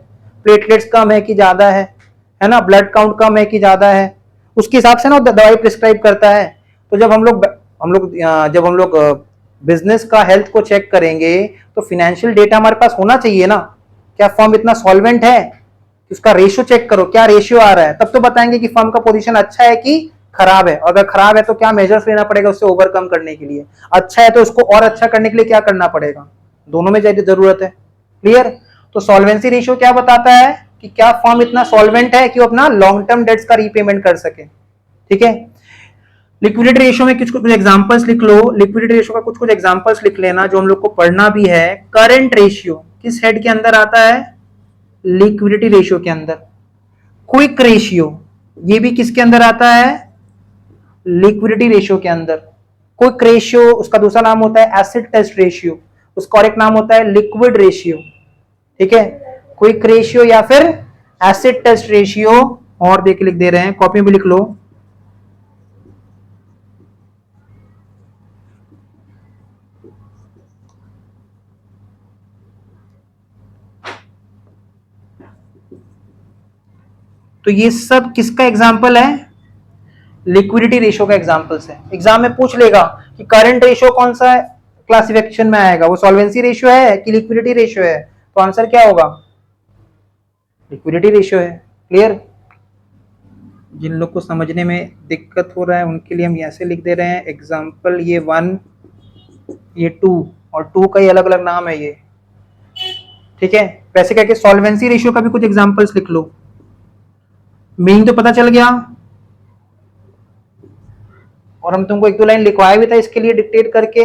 Speaker 1: प्लेटलेट्स कम है कि ज्यादा है ना, ब्लड काउंट कम है कि ज्यादा है, उसके हिसाब से ना दवाई प्रिस्क्राइब करता है। तो जब जब हम लोग बिजनेस का हेल्थ को चेक करेंगे तो फाइनेंशियल डेटा हमारे पास होना चाहिए ना। क्या फर्म इतना सॉल्वेंट है? उसका रेशियो चेक करो, क्या रेशियो आ रहा है, तब तो बताएंगे कि फर्म का पोजीशन अच्छा है कि खराब है। अगर खराब है तो क्या मेजर्स लेना पड़ेगा उससे ओवरकम करने के लिए, अच्छा है तो उसको और अच्छा करने के लिए क्या करना पड़ेगा, दोनों में ज्यादा जरूरत है। क्लियर? तो सॉल्वेंसी रेशियो क्या बताता है कि क्या फर्म इतना सॉल्वेंट है कि वो अपना लॉन्ग टर्म डेट्स का रीपेमेंट कर सके, ठीक है। लिक्विडिटी रेशियो में कुछ एग्जांपल्स लिख लो, लिक्विडिटी रेशियो का कुछ एग्जांपल्स लिख लेना जो हम लोग को पढ़ना भी है। करंट रेशियो किस हेड के अंदर आता है? लिक्विडिटी रेशियो के अंदर। क्विक रेशियो ये भी किसके अंदर आता है? लिक्विडिटी रेशियो के अंदर। क्विक रेशियो उसका दूसरा नाम होता है एसिड टेस्ट रेशियो, उसका और एक नाम होता है लिक्विड रेशियो। ठीक है, क्विक रेशियो या फिर एसिड टेस्ट रेशियो। और देख लिख दे रहे हैं, कॉपी में लिख लो। तो ये सब किसका एग्जाम्पल है? लिक्विडिटी रेशियो का एग्जाम्पल्स है। एग्जाम में पूछ लेगा कि करंट रेशियो कौन सा क्लासिफिकेशन में आएगा, वो सॉल्वेंसी रेशियो है कि लिक्विडिटी रेशियो है? तो आंसर क्या होगा? लिक्विडिटी रेशियो है। क्लियर? जिन लोग को समझने में दिक्कत हो रहा है उनके लिए हम ऐसे लिख दे रहे हैं एग्जाम्पल, ये 1 ये 2 और 2 का ही अलग अलग नाम है ये। ठीक है, वैसे कहके सॉल्वेंसी रेशियो का भी कुछ एग्जाम्पल्स लिख लो। मीनिंग तो पता चल गया, और हम तुमको एक दो लाइन लिखवाया भी था इसके लिए डिक्टेट करके,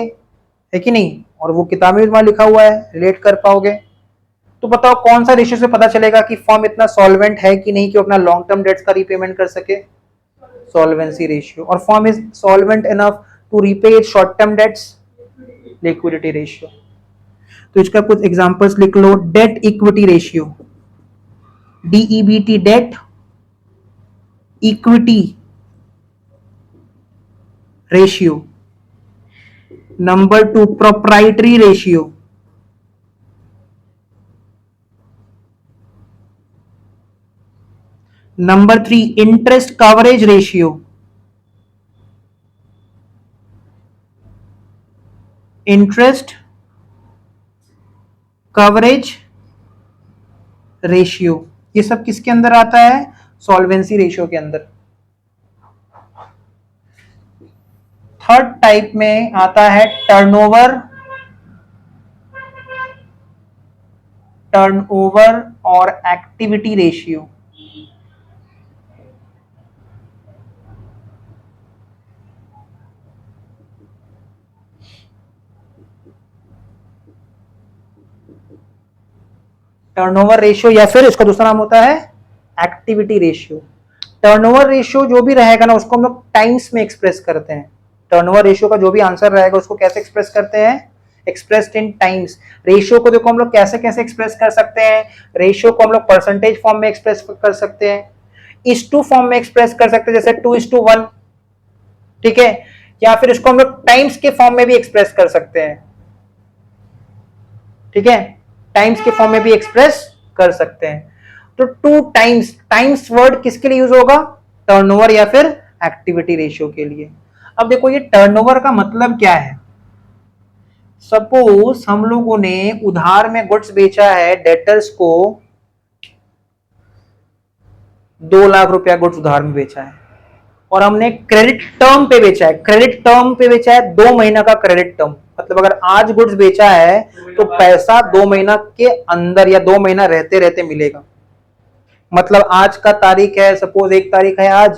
Speaker 1: है कि नहीं? और वो किताब में भी वहां लिखा हुआ है, रिलेट कर पाओगे। तो बताओ कौन सा रेशियो से पता चलेगा कि फर्म इतना सॉल्वेंट है कि नहीं कि अपना लॉन्ग टर्म डेट्स का रीपेमेंट कर सके? Solvency ratio. और firm is solvent enough to repay its short term debts? Liquidity ratio. तो इसका कुछ एग्जांपल्स लिख लो। Debt equity ratio, DEBT, debt equity ratio. Number 2 proprietary ratio. Number 3 interest coverage ratio. Interest coverage ratio, ये सब किसके अंदर आता है? सॉल्वेंसी रेशियो के अंदर। थर्ड टाइप में आता है टर्नओवर, टर्नओवर और एक्टिविटी रेशियो। टर्नओवर रेशियो या फिर इसका दूसरा नाम होता है एक्टिविटी रेशियो। टर्नओवर रेशियो जो भी रहेगा ना उसको हम लोग टाइम्स में एक्सप्रेस करते हैं। टर्नओवर रेशियो का जो भी आंसर रहेगा उसको कैसे एक्सप्रेस करते हैं? Expressed in times. रेशियो को देखो हम लोग कैसे कैसे एक्सप्रेस कर सकते हैं? रेशियो को हम लोग परसेंटेज फॉर्म में एक्सप्रेस कर सकते हैं, इस टू फॉर्म में एक्सप्रेस कर सकते हैं, जैसे 2:1। ठीक है, या फिर इसको हम लोग टाइम्स के फॉर्म में भी एक्सप्रेस कर सकते हैं। ठीक है, टाइम्स के फॉर्म में भी एक्सप्रेस कर सकते हैं। तो 2 टाइम्स, टाइम्स वर्ड किसके लिए यूज होगा? टर्नओवर या फिर एक्टिविटी रेशियो के लिए। अब देखो ये टर्नओवर का मतलब क्या है? सपोज हम लोगों ने उधार में गुड्स बेचा है डेटर्स को, 2 लाख रुपया गुड्स उधार में बेचा है, और हमने क्रेडिट टर्म पे बेचा है। क्रेडिट टर्म पे बेचा है 2 महीना का क्रेडिट टर्म, मतलब अगर आज गुड्स बेचा है तो पैसा 2 महीना के अंदर या 2 महीना रहते रहते मिलेगा। मतलब आज का तारीख है, सपोज 1 तारीख है आज,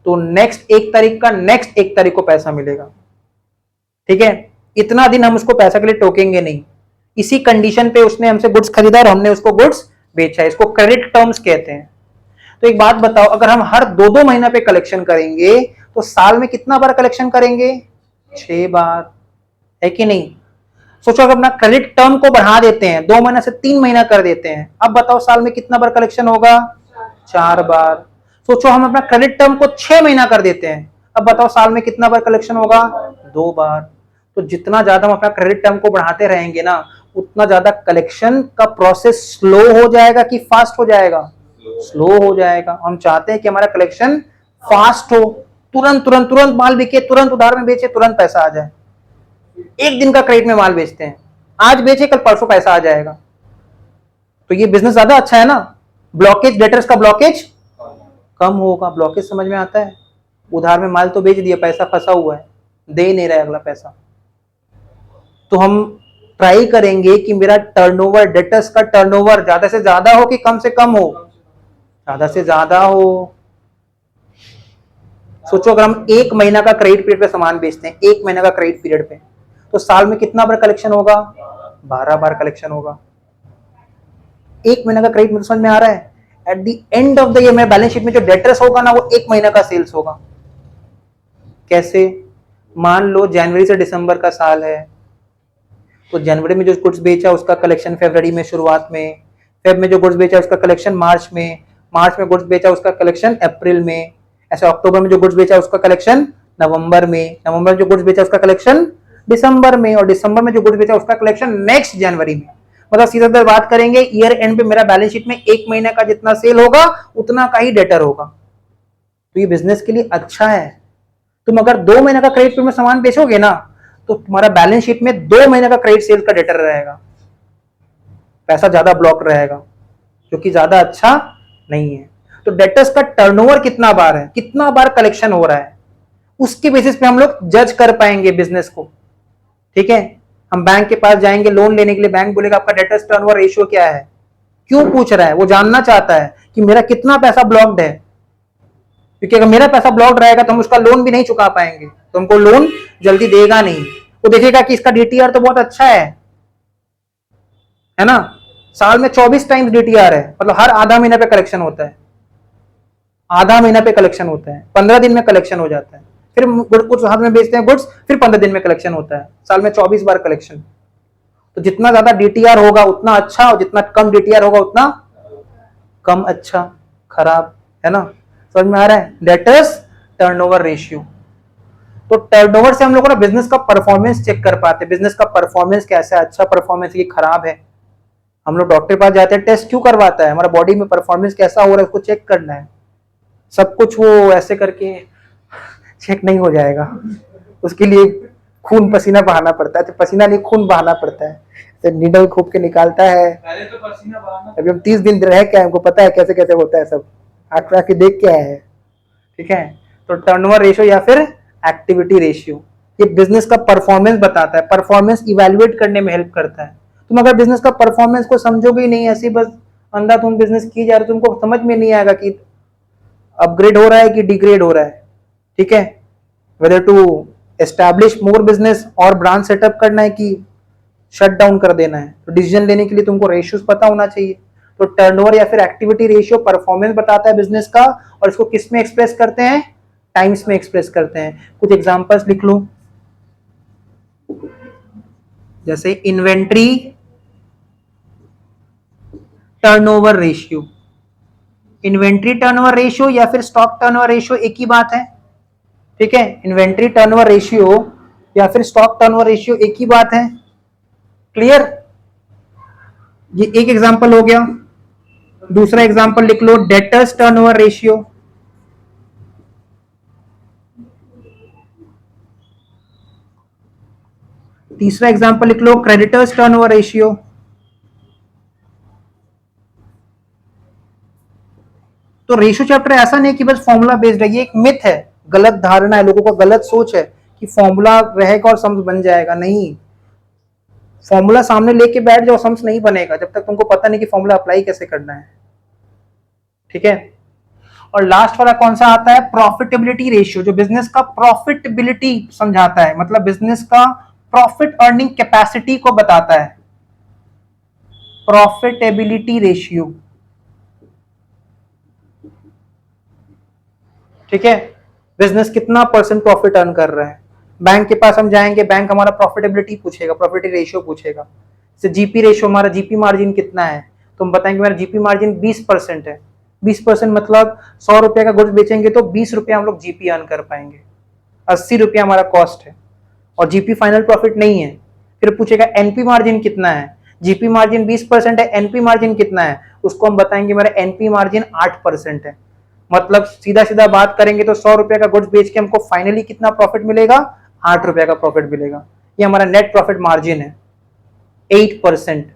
Speaker 1: तो नेक्स्ट 1 तारीख का नेक्स्ट 1 तारीख को पैसा मिलेगा। ठीक है, इतना दिन हम उसको पैसा के लिए टोकेंगे नहीं। इसी कंडीशन पे उसने हमसे गुड्स खरीदा और हमने उसको गुड्स बेचा है, इसको क्रेडिट टर्म्स कहते हैं। तो एक बात बताओ, अगर हम हर 2-2 महीना पे कलेक्शन करेंगे तो साल में कितना बार कलेक्शन करेंगे? 6 बार, है कि नहीं? सोचो अगर अपना क्रेडिट टर्म को बढ़ा देते हैं, 2 महीना से 3 महीना कर देते हैं, अब बताओ साल में कितना बार कलेक्शन होगा? 4 बार। सोचो हम अपना क्रेडिट टर्म को 6 महीना कर देते हैं, अब बताओ साल में कितना बार कलेक्शन होगा? 2 बार। तो जितना ज्यादा हम अपना क्रेडिट टर्म को बढ़ाते रहेंगे ना, उतना ज्यादा कलेक्शन का प्रोसेस स्लो हो जाएगा कि फास्ट हो जाएगा? स्लो हो जाएगा। हम चाहते हैं कि हमारा कलेक्शन फास्ट हो, तुरंत तुरंत तुरंत माल बिके, तुरंत उधार में बेचे, तुरंत पैसा आ जाए। 1 दिन का क्रेडिट में माल बेचते हैं, आज बेचे कल परसों पैसा आ जाएगा। तो ये बिजनेस ज्यादा अच्छा है ना। ब्लॉकेज, डेटर्स का ब्लॉकेज कम होगा। ब्लॉकेज समझ में आता है? उधार में माल तो बेच दिया, पैसा फंसा हुआ है, दे नहीं रहा है अगला पैसा। तो हम ट्राई करेंगे कि मेरा टर्नओवर, डेटर्स का टर्नओवर ज्यादा से ज्यादा हो कि कम से कम हो? ज्यादा से ज्यादा हो। सोचो अगर हम 1 महीना का क्रेडिट पीरियड पे सामान बेचते हैं, 1 महीना का क्रेडिट पीरियड पे, तो साल में कितना बार कलेक्शन होगा? 12 बार कलेक्शन होगा। 1 महीना का क्रेडिट, समझ में आ रहा है? At the end of the year मेरे बैलेंस शीट में जो डेटर्स होगा ना, वो 1 महीना का सेल्स होगा। कैसे? मान लो जनवरी से दिसंबर का साल है, तो जनवरी में जो गुड्स बेचा उसका कलेक्शन फरवरी में शुरुआत में, फेब में जो गुड्स बेचा उसका कलेक्शन मार्च में गुड्स बेचा उसका कलेक्शन अप्रैल में, ऐसे अक्टूबर में जो गुड्स बेचा उसका कलेक्शन नवंबर में जो गुड्स बेचा उसका कलेक्शन दिसंबर में, और दिसंबर में जो गुड्स बेचा उसका कलेक्शन नेक्स्ट जनवरी में। मतलब सीधा सीधा बात करेंगे, ईयर एंड पे मेरा बैलेंस शीट में एक महीने का जितना सेल होगा उतना का ही डेटर होगा। तो ये बिजनेस के लिए अच्छा है। तुम अगर 2 महीने का क्रेडिट में सामान बेचोगे ना, तो तुम्हारा बैलेंस शीट में 2 महीने का क्रेडिट सेल का डेटर रहेगा, पैसा ज्यादा ब्लॉक रहेगा, जो कि ज्यादा अच्छा नहीं है। तो डेटर्स का टर्नओवर कितना बार है, कितना बार कलेक्शन हो रहा है, उसके बेसिस पे हम लोग जज कर पाएंगे बिजनेस को। ठीक है, हम बैंक के पास जाएंगे लोन लेने के लिए, बैंक बोलेगा आपका डेटर्स टर्नओवर रेशियो क्या है। क्यों पूछ रहा है, वो जानना चाहता है कि मेरा कितना पैसा ब्लॉक्ड है, क्योंकि अगर मेरा पैसा ब्लॉक्ड रहेगा तो हम उसका लोन भी नहीं चुका पाएंगे, तो हमको लोन जल्दी देगा नहीं। वो देखेगा कि इसका डीटीआर तो बहुत अच्छा है ना, साल में 24 टाइम्स डीटीआर है, मतलब हर आधा महीना पे कलेक्शन होता है, आधा महीना पे कलेक्शन होता है, 15 दिन में कलेक्शन हो जाता है, फिर गुड्स हाथ में बेचते हैं गुड्स, फिर 15 दिन में कलेक्शन होता है, साल में 24 बार कलेक्शन। तो जितना ज्यादा डीटीआर होगा उतना अच्छा, और जितना कम डीटीआर होगा उतना कम अच्छा खराब, है ना। समझ में आ रहा है, डेटर्स टर्नओवर रेशियो। तो टर्नओवर से हम लोग ना बिजनेस का परफॉर्मेंस चेक कर पाते हैं, बिजनेस का परफॉर्मेंस कैसा है, अच्छा परफॉर्मेंस है कि खराब है। हम लोग डॉक्टर के पास जाते हैं, टेस्ट क्यों करवाता है, हमारा बॉडी में परफॉर्मेंस कैसा हो रहा है उसको चेक करना है। सब कुछ वो ऐसे करके चेक नहीं हो जाएगा, उसके लिए खून पसीना बहाना पड़ता है, तो पसीना नहीं खून बहाना पड़ता है, तो नीडल खूब के निकालता है। पहले तो पसीना बहाना, अभी हम 30 दिन रह के हमको पता है कैसे कैसे होता है, सब आंकड़ा के देख के आए हैं। ठीक है, तो टर्नओवर रेशियो या फिर एक्टिविटी रेशियो, ये बिजनेस का परफॉर्मेंस बताता है, परफॉर्मेंस इवैल्यूएट करने में हेल्प करता है। तुम अगर बिजनेस का परफॉर्मेंस को समझोगे ही नहीं, ऐसे बस अंधाधुंध बिजनेस की जा रही, तुमको समझ में नहीं आएगा कि अपग्रेड हो रहा है कि डिग्रेड हो रहा है। ठीक है, whether to establish more business और ब्रांच सेटअप करना है कि शट डाउन कर देना है। तो डिसीजन लेने के लिए तुमको रेशियोज पता होना चाहिए। तो टर्नओवर या फिर एक्टिविटी रेशियो परफॉर्मेंस बताता है बिजनेस का, और इसको किस में एक्सप्रेस करते हैं, टाइम्स में एक्सप्रेस करते हैं। कुछ एग्जांपल्स लिख लो, जैसे inventory turnover ratio, inventory turnover ratio या फिर स्टॉक टर्नओवर रेशियो एक ही बात है। ठीक है, इन्वेंट्री टर्नओवर रेशियो या फिर स्टॉक टर्नओवर रेशियो एक ही बात है। क्लियर, ये एक एग्जांपल हो गया। दूसरा एग्जांपल लिख लो, डेटर्स टर्नओवर रेशियो। तीसरा एग्जांपल लिख लो, क्रेडिटर्स टर्नओवर रेशियो। तो रेशियो चैप्टर ऐसा नहीं कि बस फॉर्मूला बेस्ड है, ये एक मिथ है, गलत धारणा है, लोगों का गलत सोच है कि फॉर्मूला रहेगा और सम्स बन जाएगा। नहीं, फॉर्मूला सामने लेके बैठ जाओ, सम्स नहीं बनेगा जब तक तुमको पता नहीं कि फॉर्मूला अप्लाई कैसे करना है। ठीक है, और लास्ट वाला कौन सा आता है, प्रॉफिटेबिलिटी रेशियो, जो बिजनेस का प्रॉफिटेबिलिटी समझाता है, मतलब बिजनेस का प्रॉफिट अर्निंग कैपेसिटी को बताता है, प्रॉफिटेबिलिटी रेशियो। ठीक है, बिजनेस कितना परसेंट प्रॉफिट अर्न कर रहा है। बैंक के पास हम जाएंगे, बैंक हमारा प्रॉफिटेबिलिटी पूछेगा, प्रॉफिटेबिलिटी रेशियो पूछेगा। जैसे जीपी रेशियो, हमारा जीपी मार्जिन कितना है, तो हम बताएंगे मेरा जीपी मार्जिन 20% है। 20% मतलब 100 रुपए का गुड्स बेचेंगे तो 20 रुपया हम लोग जीपी अर्न कर पाएंगे, 80 रुपया हमारा कॉस्ट है, और जीपी फाइनल प्रॉफिट नहीं है। फिर पूछेगा एनपी मार्जिन कितना है, जीपी मार्जिन 20% है, एनपी मार्जिन कितना है, उसको हम बताएंगे मेरा एनपी मार्जिन 8% है। मतलब सीधा सीधा बात करेंगे तो 100 रुपए का गुड्स बेच के हमको फाइनली कितना प्रॉफिट मिलेगा, 8 रुपए का प्रॉफिट मिलेगा। ये हमारा नेट प्रॉफिट मार्जिन है 8%,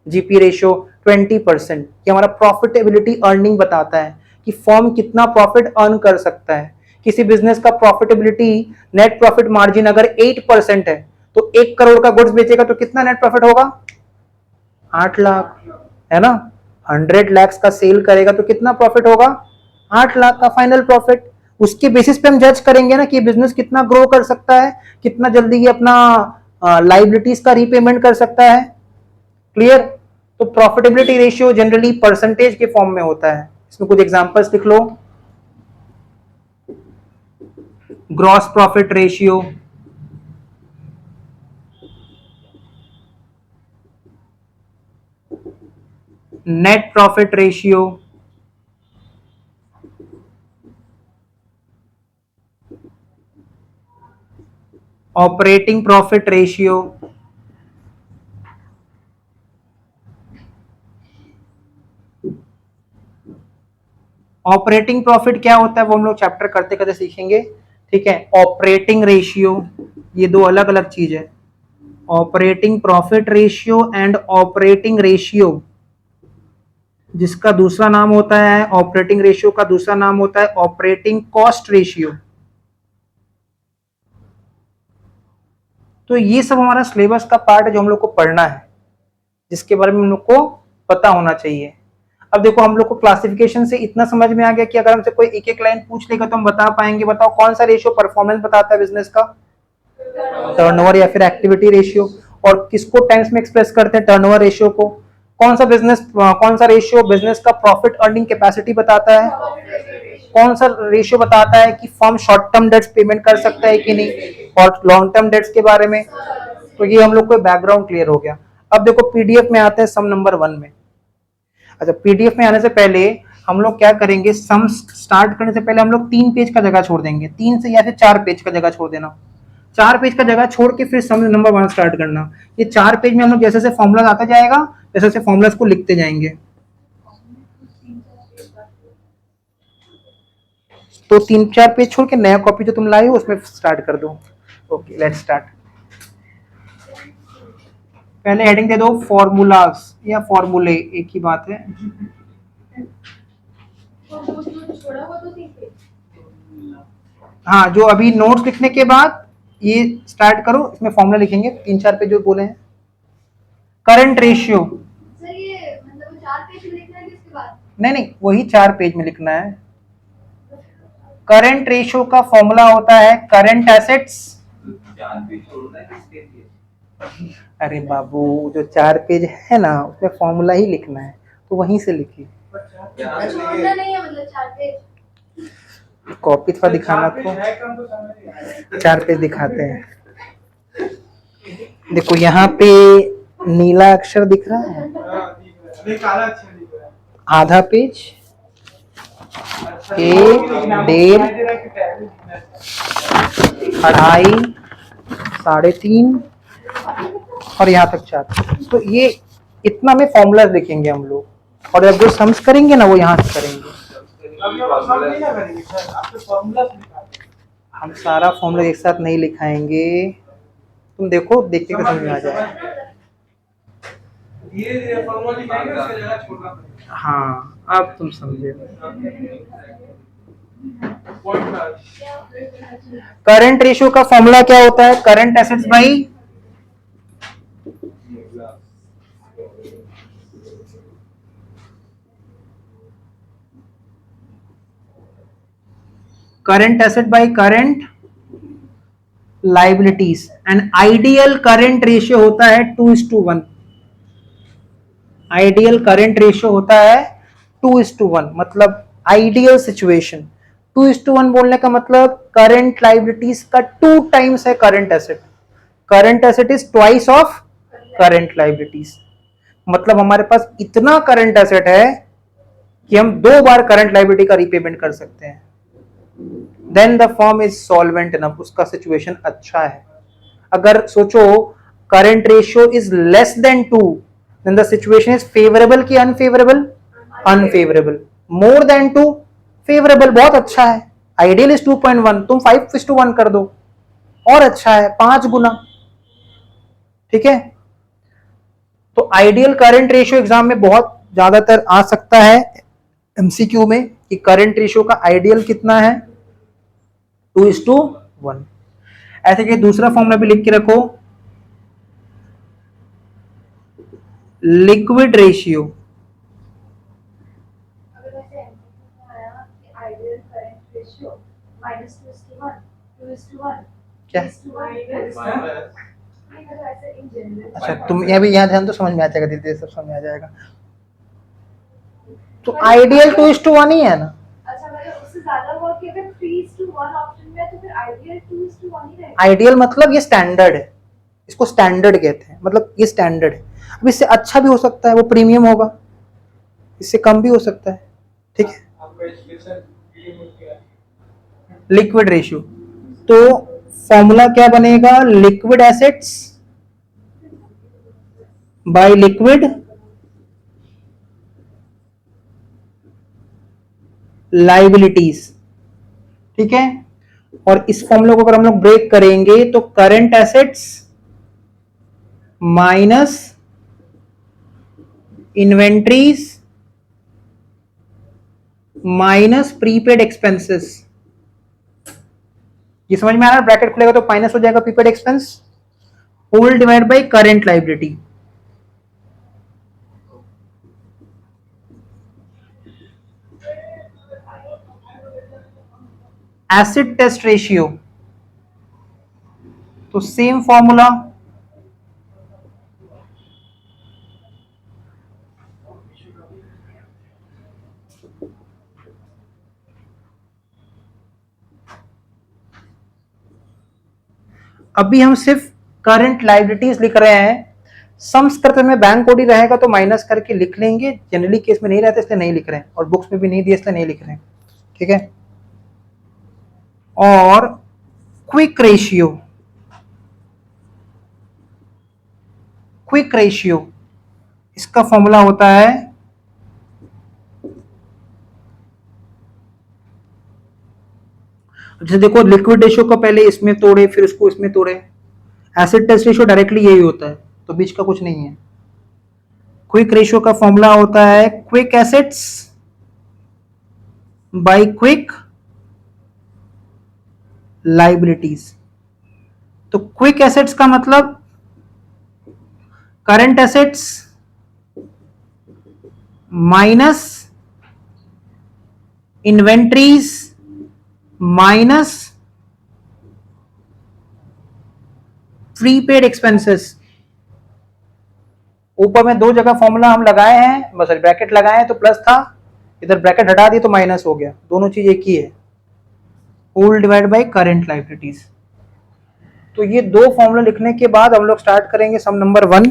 Speaker 1: जीपी रेशियो 20%। ये हमारा प्रॉफिटेबिलिटी अर्निंग बताता है कि फर्म कितना प्रॉफिट अर्न कर सकता है। किसी बिजनेस का प्रॉफिटेबिलिटी नेट प्रॉफिट मार्जिन अगर 8% है, तो 1 करोड़ का गुड्स बेचेगा तो कितना नेट प्रॉफिट होगा, 8 लाख, है ना। 100 लाख का सेल करेगा तो कितना प्रॉफिट होगा, 8 लाख का फाइनल प्रॉफिट। उसके बेसिस पे हम जज करेंगे ना कि बिजनेस कितना ग्रो कर सकता है, कितना जल्दी ये अपना लाइबिलिटीज का रीपेमेंट कर सकता है। क्लियर, तो प्रॉफिटेबिलिटी रेशियो जनरली परसेंटेज के फॉर्म में होता है। इसमें कुछ एग्जांपल्स लिख लो, gross profit ratio, net profit ratio, operating profit ratio, operating profit क्या होता है वो हम लोग चैप्टर करते करते सीखेंगे, ठीक है। ऑपरेटिंग रेशियो, ये दो अलग अलग चीज है। Operating profit ratio and operating ratio, जिसका दूसरा नाम होता है ऑपरेटिंग रेशियो का दूसरा नाम होता है ऑपरेटिंग कॉस्ट रेशियो। तो ये सब हमारा सिलेबस का पार्ट है जो हम लोग को पढ़ना है, जिसके बारे में हम लोग को पता होना चाहिए। अब देखो हम लोग को क्लासिफिकेशन से इतना समझ में आ गया कि अगर हमसे कोई एक एक लाइन पूछ लेगा तो हम बता पाएंगे। बताओ कौन सा रेशियो परफॉर्मेंस बताता है बिजनेस का? टर्नओवर या फिर एक्टिविटी रेशियो। और किसको टाइम्स में एक्सप्रेस करते हैं? टर्नओवर रेशियो को। कौन सा रेशियो बिजनेस का प्रॉफिट अर्निंग कैपेसिटी बताता है? कौन सा रेशियो बताता है कि firm short term dates payment कर सकता है कि नहीं, और लॉन्ग टर्म डेट्स के बारे में। तो ये हम लोग को बैकग्राउंड क्लियर हो गया। अब देखो पीडीएफ में आते हैं सम नंबर 1 में। अच्छा, पीडीएफ में आने से पहले हम लोग क्या करेंगे, सम स्टार्ट करने से पहले हम लोग 3 पेज का जगह छोड़ देंगे, 3 से या फिर 4 पेज का जगह छोड़ देना। 4 पेज का जगह छोड़ के फिर सम नंबर 1 स्टार्ट करना। ये 4 पेज में हम लोग जैसे जैसे फॉर्मूला आता जाएगा जैसे जैसे फॉर्मूलाज को लिखते जाएंगे। तो 3-4 पेज छोड़ के नया कॉपी जो तुम लाए हो उसमें स्टार्ट कर दो। Okay, let's start. पहले हेडिंग दे दो फॉर्मूलाज या फॉर्मूले, एक ही बात है। हाँ, जो अभी नोट्स लिखने के बाद ये स्टार्ट करो, इसमें फॉर्मूला लिखेंगे 3-4 पेज जो बोले हैं। करंट रेशियो,
Speaker 2: सर ये मतलब 4 पेज में लिखना है इसके बाद?
Speaker 1: नहीं, वही 4 पेज में लिखना है। करंट रेशियो का फॉर्मूला होता है करंट एसेट्स। अरे बाबू, जो 4 पेज है ना उसमें फॉर्मूला ही लिखना है, तो वहीं से लिखिए।
Speaker 2: छोड़ना नहीं है मतलब 4 पेज?
Speaker 1: कॉपी थोड़ा दिखाना को, 4 पेज दिखाते हैं। देखो यहाँ पे नीला अक्षर दिख रहा है, आधा पेज, 1, 1.5, 2.5, 3.5 और यहाँ तक 4। तो ये इतना में फॉर्मूला लिखेंगे हम लोग, और जब जो सम्स करेंगे ना वो यहाँ से करेंगे। हम सारा फॉर्मूला एक साथ नहीं लिखाएंगे, तुम देखो, देखते के समझ में आ जाएगा। धीरे-धीरे फॉर्मूला लिखाएंगे, उसका जगह छोड़ना। हाँ, अब तुम समझे। करंट रेशियो का फॉर्मूला क्या होता है? Current assets by current asset by current liabilities. And ideal current ratio होता है 2:1। आइडियल करंट रेशियो होता है 2:1, मतलब आइडियल सिचुएशन। 2:1 बोलने का मतलब करंट लाइबिलिटीज का 2 टाइम्स है current asset. Current asset is twice of current liabilities. मतलब हमारे पास इतना करंट एसेट है कि हम 2 बार करंट लाइबिलिटी का रीपेमेंट कर सकते हैं। Then the firm is solvent enough, उसका सिचुएशन अच्छा है। अगर सोचो current ratio is less than 2, then the situation is favorable कि unfavorable? Unfavorable. More than 2, favorable, बहुत अच्छा है। Ideal is 2.1, तुम 5:1 कर दो, और अच्छा है, 5 गुना। ठीक है, तो आइडियल करंट रेशियो एग्जाम में बहुत ज्यादातर आ सकता है एमसीक्यू में कि करंट रेशियो का आइडियल कितना है, 2:1। ऐसे कि दूसरा फॉर्मूला भी लिख के रखो, लिक्विड रेशियो।
Speaker 2: अगर वैसे आया कि आइडियल करंट रेशियो -2:1, 2:1,
Speaker 1: क्या?
Speaker 2: 2:1।
Speaker 1: अच्छा, तुम यहाँ भी यहाँ ध्यान तो समझ में आ जाएगा, धीरे-धीरे सब समझ में आ जाएगा। तो आइडियल 2:1 ही है ना।
Speaker 2: अच्छा, मतलब उससे ज्यादा हुआ कि अगर 3:1 ऑप्शन में है तो फिर आइडियल 2:1 ही रहेगा।
Speaker 1: आइडियल मतलब ये स्टैंडर्ड है, इसको स्टैंडर्ड कहते हैं, मतलब ये स्टैंडर्ड है। अब इससे अच्छा भी हो सकता है, वो प्रीमियम होगा। इससे कम भी हो सकता है, ठीक है। लिक्विड रेशियो, तो फॉर्मूला क्या बनेगा, liquid assets by liquid liabilities, ठीक है। और इस फॉर्मूला को अगर हम लोग ब्रेक करेंगे तो current assets minus inventories minus prepaid expenses, ये समझ में आ रहा है, ब्रैकेट खुलेगा तो माइनस हो जाएगा prepaid expense, whole divide by current liability. Acid test ratio, तो सेम फॉर्मूला, अभी हम सिर्फ करंट लाइबिलिटीज लिख रहे हैं, संस्कृत में बैंक कोड ही रहेगा तो माइनस करके लिख लेंगे, जनरली केस में नहीं रहता इसलिए नहीं लिख रहे हैं, और बुक्स में भी नहीं दिए इसलिए नहीं लिख रहे हैं, ठीक है। और क्विक रेशियो, क्विक रेशियो इसका फॉर्मूला होता है जैसे देखो, लिक्विड रेशियो को पहले इसमें तोड़े फिर उसको इसमें तोड़े, एसिड टेस्ट रेशियो डायरेक्टली यही होता है, तो बीच का कुछ नहीं है। क्विक रेशियो का फॉर्मूला होता है quick assets bye quick liabilities. तो क्विक एसेट्स का मतलब current assets minus inventories minus prepaid expenses. ऊपर में दो जगह फॉर्मूला हम लगाए हैं, बस ब्रैकेट लगाए हैं तो प्लस था, इधर ब्रैकेट हटा दिए तो माइनस हो गया, दोनों चीज एक ही है, whole divide by current liabilities. तो ये दो फॉर्मूला लिखने के बाद हम लोग स्टार्ट करेंगे सम नंबर 1।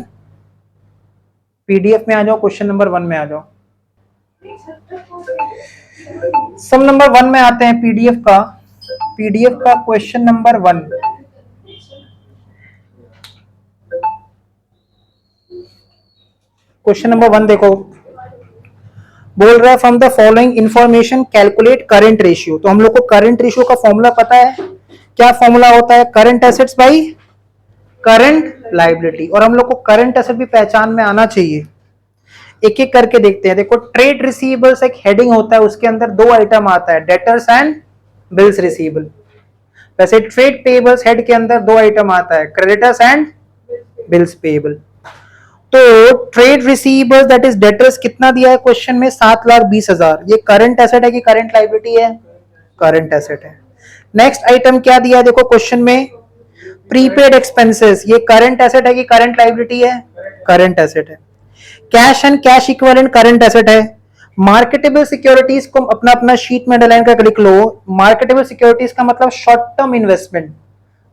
Speaker 1: पीडीएफ में आ जाओ, क्वेश्चन नंबर 1 में आ जाओ। सम नंबर 1 में आते हैं, पीडीएफ का क्वेश्चन नंबर 1। क्वेश्चन नंबर 1 देखो, बोल रहा है from the following information calculate current ratio. तो हम लोग को करंट रेशियो का फॉर्मूला पता है, क्या फॉर्मूला होता है, current assets bye current liability. और हम लोग को करंट एसेट भी पहचान में आना चाहिए, एक एक करके देखते हैं। देखो, ट्रेड रिसीवेबल्स एक हेडिंग होता है, उसके अंदर दो आइटम आता है, डेटर्स एंड बिल्स रिसीवेबल। वैसे ट्रेड पेएबल्स हेड के अंदर दो आइटम आता है, क्रेडिटर्स एंड बिल्स पेएबल। तो trade receivables that is debtors कितना दिया है क्वेश्चन में, 7,20,000। ये करंट एसेट है कि करंट लाइबिलिटी है, करंट एसेट है। नेक्स्ट आइटम क्या दिया है देखो क्वेश्चन में, प्रीपेड एक्सपेंसेस, ये करंट एसेट है कि करंट लाइबिलिटी है, करंट एसेट है। Cash and cash equivalent current asset है। मार्केटेबल सिक्योरिटीज को अपना अपना शीट में अंडरलाइन करके लिख लो। मार्केटेबल सिक्योरिटीज का मतलब short term investment.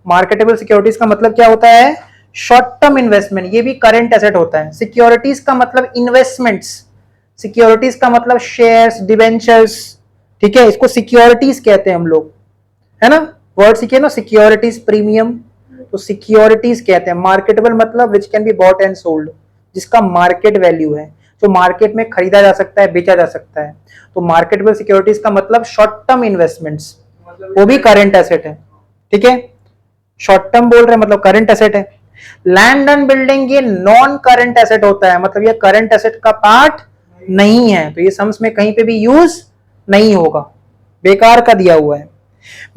Speaker 1: Marketable securities का मतलब क्या होता है, शॉर्ट टर्म इन्वेस्टमेंट, ये भी करंट एसेट होता है। सिक्योरिटीज का मतलब इन्वेस्टमेंट्स, सिक्योरिटीज का मतलब शेयर्स, डिवेंचर्स, ठीक है, इसको सिक्योरिटीज कहते हैं हम लोग, है ना। वर्ड सीखे ना, सिक्योरिटीज प्रीमियम, तो सिक्योरिटीज कहते हैं। मार्केटेबल मतलब which can be bought and sold, जिसका मार्केट वैल्यू है, जो मार्केट में खरीदा जा सकता है, बेचा जा सकता है। तो मार्केटेबल सिक्योरिटीज का मतलब शॉर्ट टर्म इन्वेस्टमेंट्स, वो भी करंट एसेट है, ठीक है। शॉर्ट टर्म बोल रहे हैं मतलब करंट एसेट है। लैंड एंड बिल्डिंग ये नॉन करंट एसेट होता है, मतलब ये करंट एसेट का पार्ट नहीं है, तो ये सम्स में कहीं पे भी यूज नहीं होगा, बेकार का दिया हुआ है।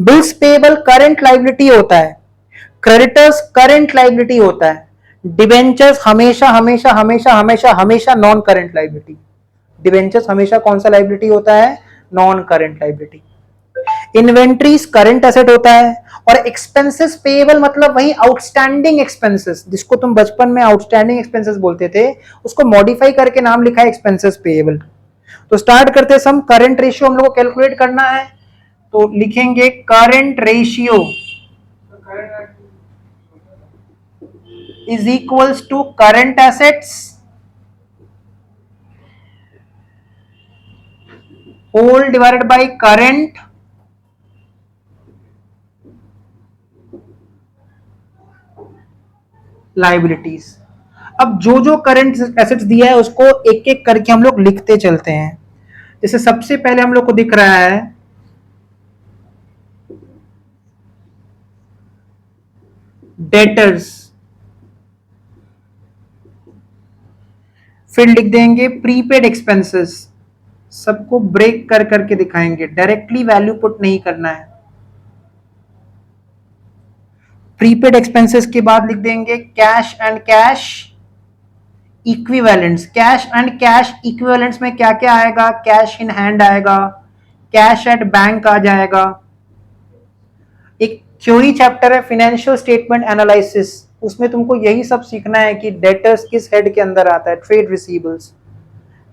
Speaker 1: बिल्स पेएबल करंट लाइबिलिटी होता है, क्रेडिटर्स करंट लाइबिलिटी होता है, डिबेंचर्स हमेशा हमेशा हमेशा हमेशा हमेशा नॉन करंट लाइबिलिटी। डिबेंचर्स हमेशा कौन सा लाइबिलिटी होता है, non current liability. Inventories current asset होता है, और एक्सपेंसेस पेएबल मतलब वही आउटस्टैंडिंग एक्सपेंसेस, जिसको तुम बचपन में आउटस्टैंडिंग एक्सपेंसेस बोलते थे, उसको मॉडिफाई करके नाम लिखा है एक्सपेंसेस पेएबल। तो स्टार्ट करते सम, करंट रेशियो हम लोग को कैलकुलेट करना है, तो लिखेंगे current ratio is equals to current assets whole divided by current liabilities. अब जो जो करंट एसेट्स दिया है उसको एक एक करके हम लोग लिखते चलते हैं। जैसे सबसे पहले हम लोग को दिख रहा है डेटर्स, फिर लिख देंगे प्रीपेड एक्सपेंसेस। सबको ब्रेक कर करके दिखाएंगे, डायरेक्टली वैल्यू पुट नहीं करना है। प्रीपेड एक्सपेंसेस के बाद लिख देंगे cash and cash equivalents. Cash and cash equivalents में क्या क्या आएगा? कैश इन हैंड आएगा, कैश एट बैंक आ जाएगा। एक थ्योरी चैप्टर है फाइनेंशियल स्टेटमेंट एनालिसिस, उसमें तुमको यही सब सीखना है कि डेटर्स किस हेड के अंदर आता है। ट्रेड रिसीवेबल्स,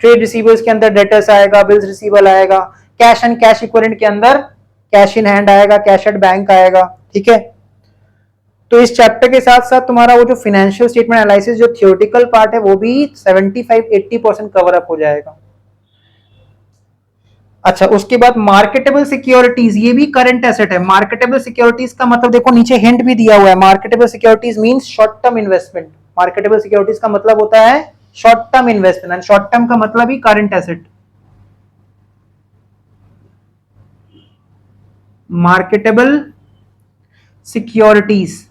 Speaker 1: ट्रेड रिसीवेबल्स के अंदर डेटर्स आएगा, बिल्स रिसीवेबल आएगा। कैश एंड कैश इक्विवेलेंट के अंदर कैश इन हैंड आएगा, कैश एट बैंक आएगा। ठीक है, तो इस चैप्टर के साथ साथ तुम्हारा वो जो फाइनेंशियल स्टेटमेंट एनालिसिस जो थियोरेटिकल पार्ट है वो भी 75-80% कवर अप हो जाएगा। अच्छा, उसके बाद मार्केटेबल सिक्योरिटीज, ये भी करंट एसेट है। मार्केटेबल सिक्योरिटीज का मतलब देखो नीचे हिंट भी दिया हुआ है, marketable securities means short term investment. Marketable securities का मतलब होता है short term investment, and short term का मतलब ही करंट एसेट। Marketable securities.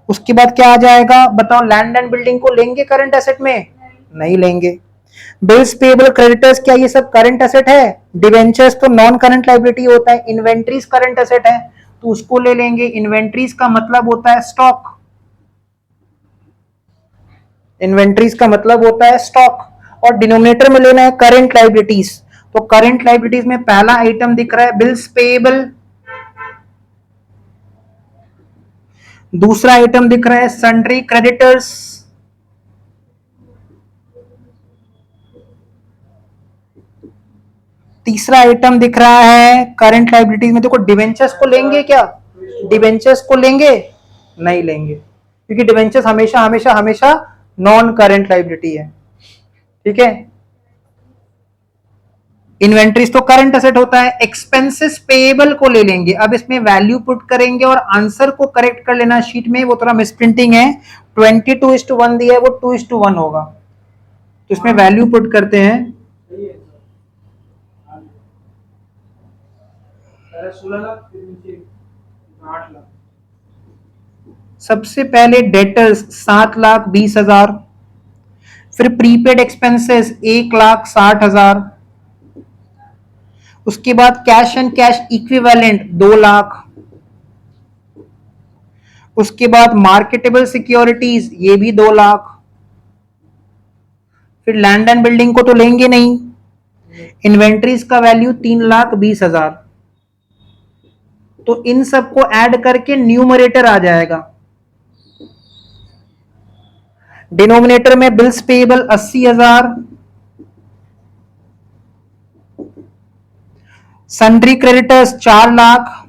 Speaker 1: उसके बाद क्या आ जाएगा बताओ? लैंड एंड बिल्डिंग को लेंगे करंट एसेट में? नहीं लेंगे। बिल्स पेबल क्रेडिटर्स, क्या ये सब करंट एसेट है? डिवेंचर्स तो नॉन करंट लाइबिलिटी होता है। इन्वेंट्रीज करंट एसेट है तो उसको ले लेंगे। इन्वेंट्रीज का मतलब होता है स्टॉक, इन्वेंट्रीज का मतलब होता है स्टॉक। और डिनोमिनेटर में लेना है करंट लाइबिलिटीज, तो करंट लाइबिलिटीज में पहला आइटम दिख रहा है बिल्स पेबल, दूसरा आइटम दिख रहा है सन्ड्री क्रेडिटर्स, तीसरा आइटम दिख रहा है करंट लाइबिलिटीज में। देखो डिवेंचर्स को लेंगे क्या? डिवेंचर्स को लेंगे? नहीं लेंगे, क्योंकि डिवेंचर्स हमेशा हमेशा हमेशा नॉन करंट लाइबिलिटी है। ठीक है, इन्वेंट्रीज तो करंट एसेट होता है। एक्सपेंसेस पेएबल को ले लेंगे। अब इसमें वैल्यू पुट करेंगे और आंसर को करेक्ट कर लेना शीट में, वो थोड़ा मिसप्रिंटिंग है। 22:1 दिया है, वो 2:1 होगा, तो इसमें वैल्यू पुट करते हैं। सबसे पहले डेटर्स 7,20,000, फिर प्रीपेड एक्सपेंसेस 1,60,000, उसके बाद cash and cash equivalent 2 lakh, उसके बाद मार्केटेबल सिक्योरिटीज ये भी 2 लाख, फिर लैंड एंड बिल्डिंग को तो लेंगे नहीं, इन्वेंट्रीज का वैल्यू 3,20,000। तो इन सबको ऐड करके न्यूमरेटर आ जाएगा। डिनोमिनेटर में bills payable 80,000, sundry creditors 4 lakh,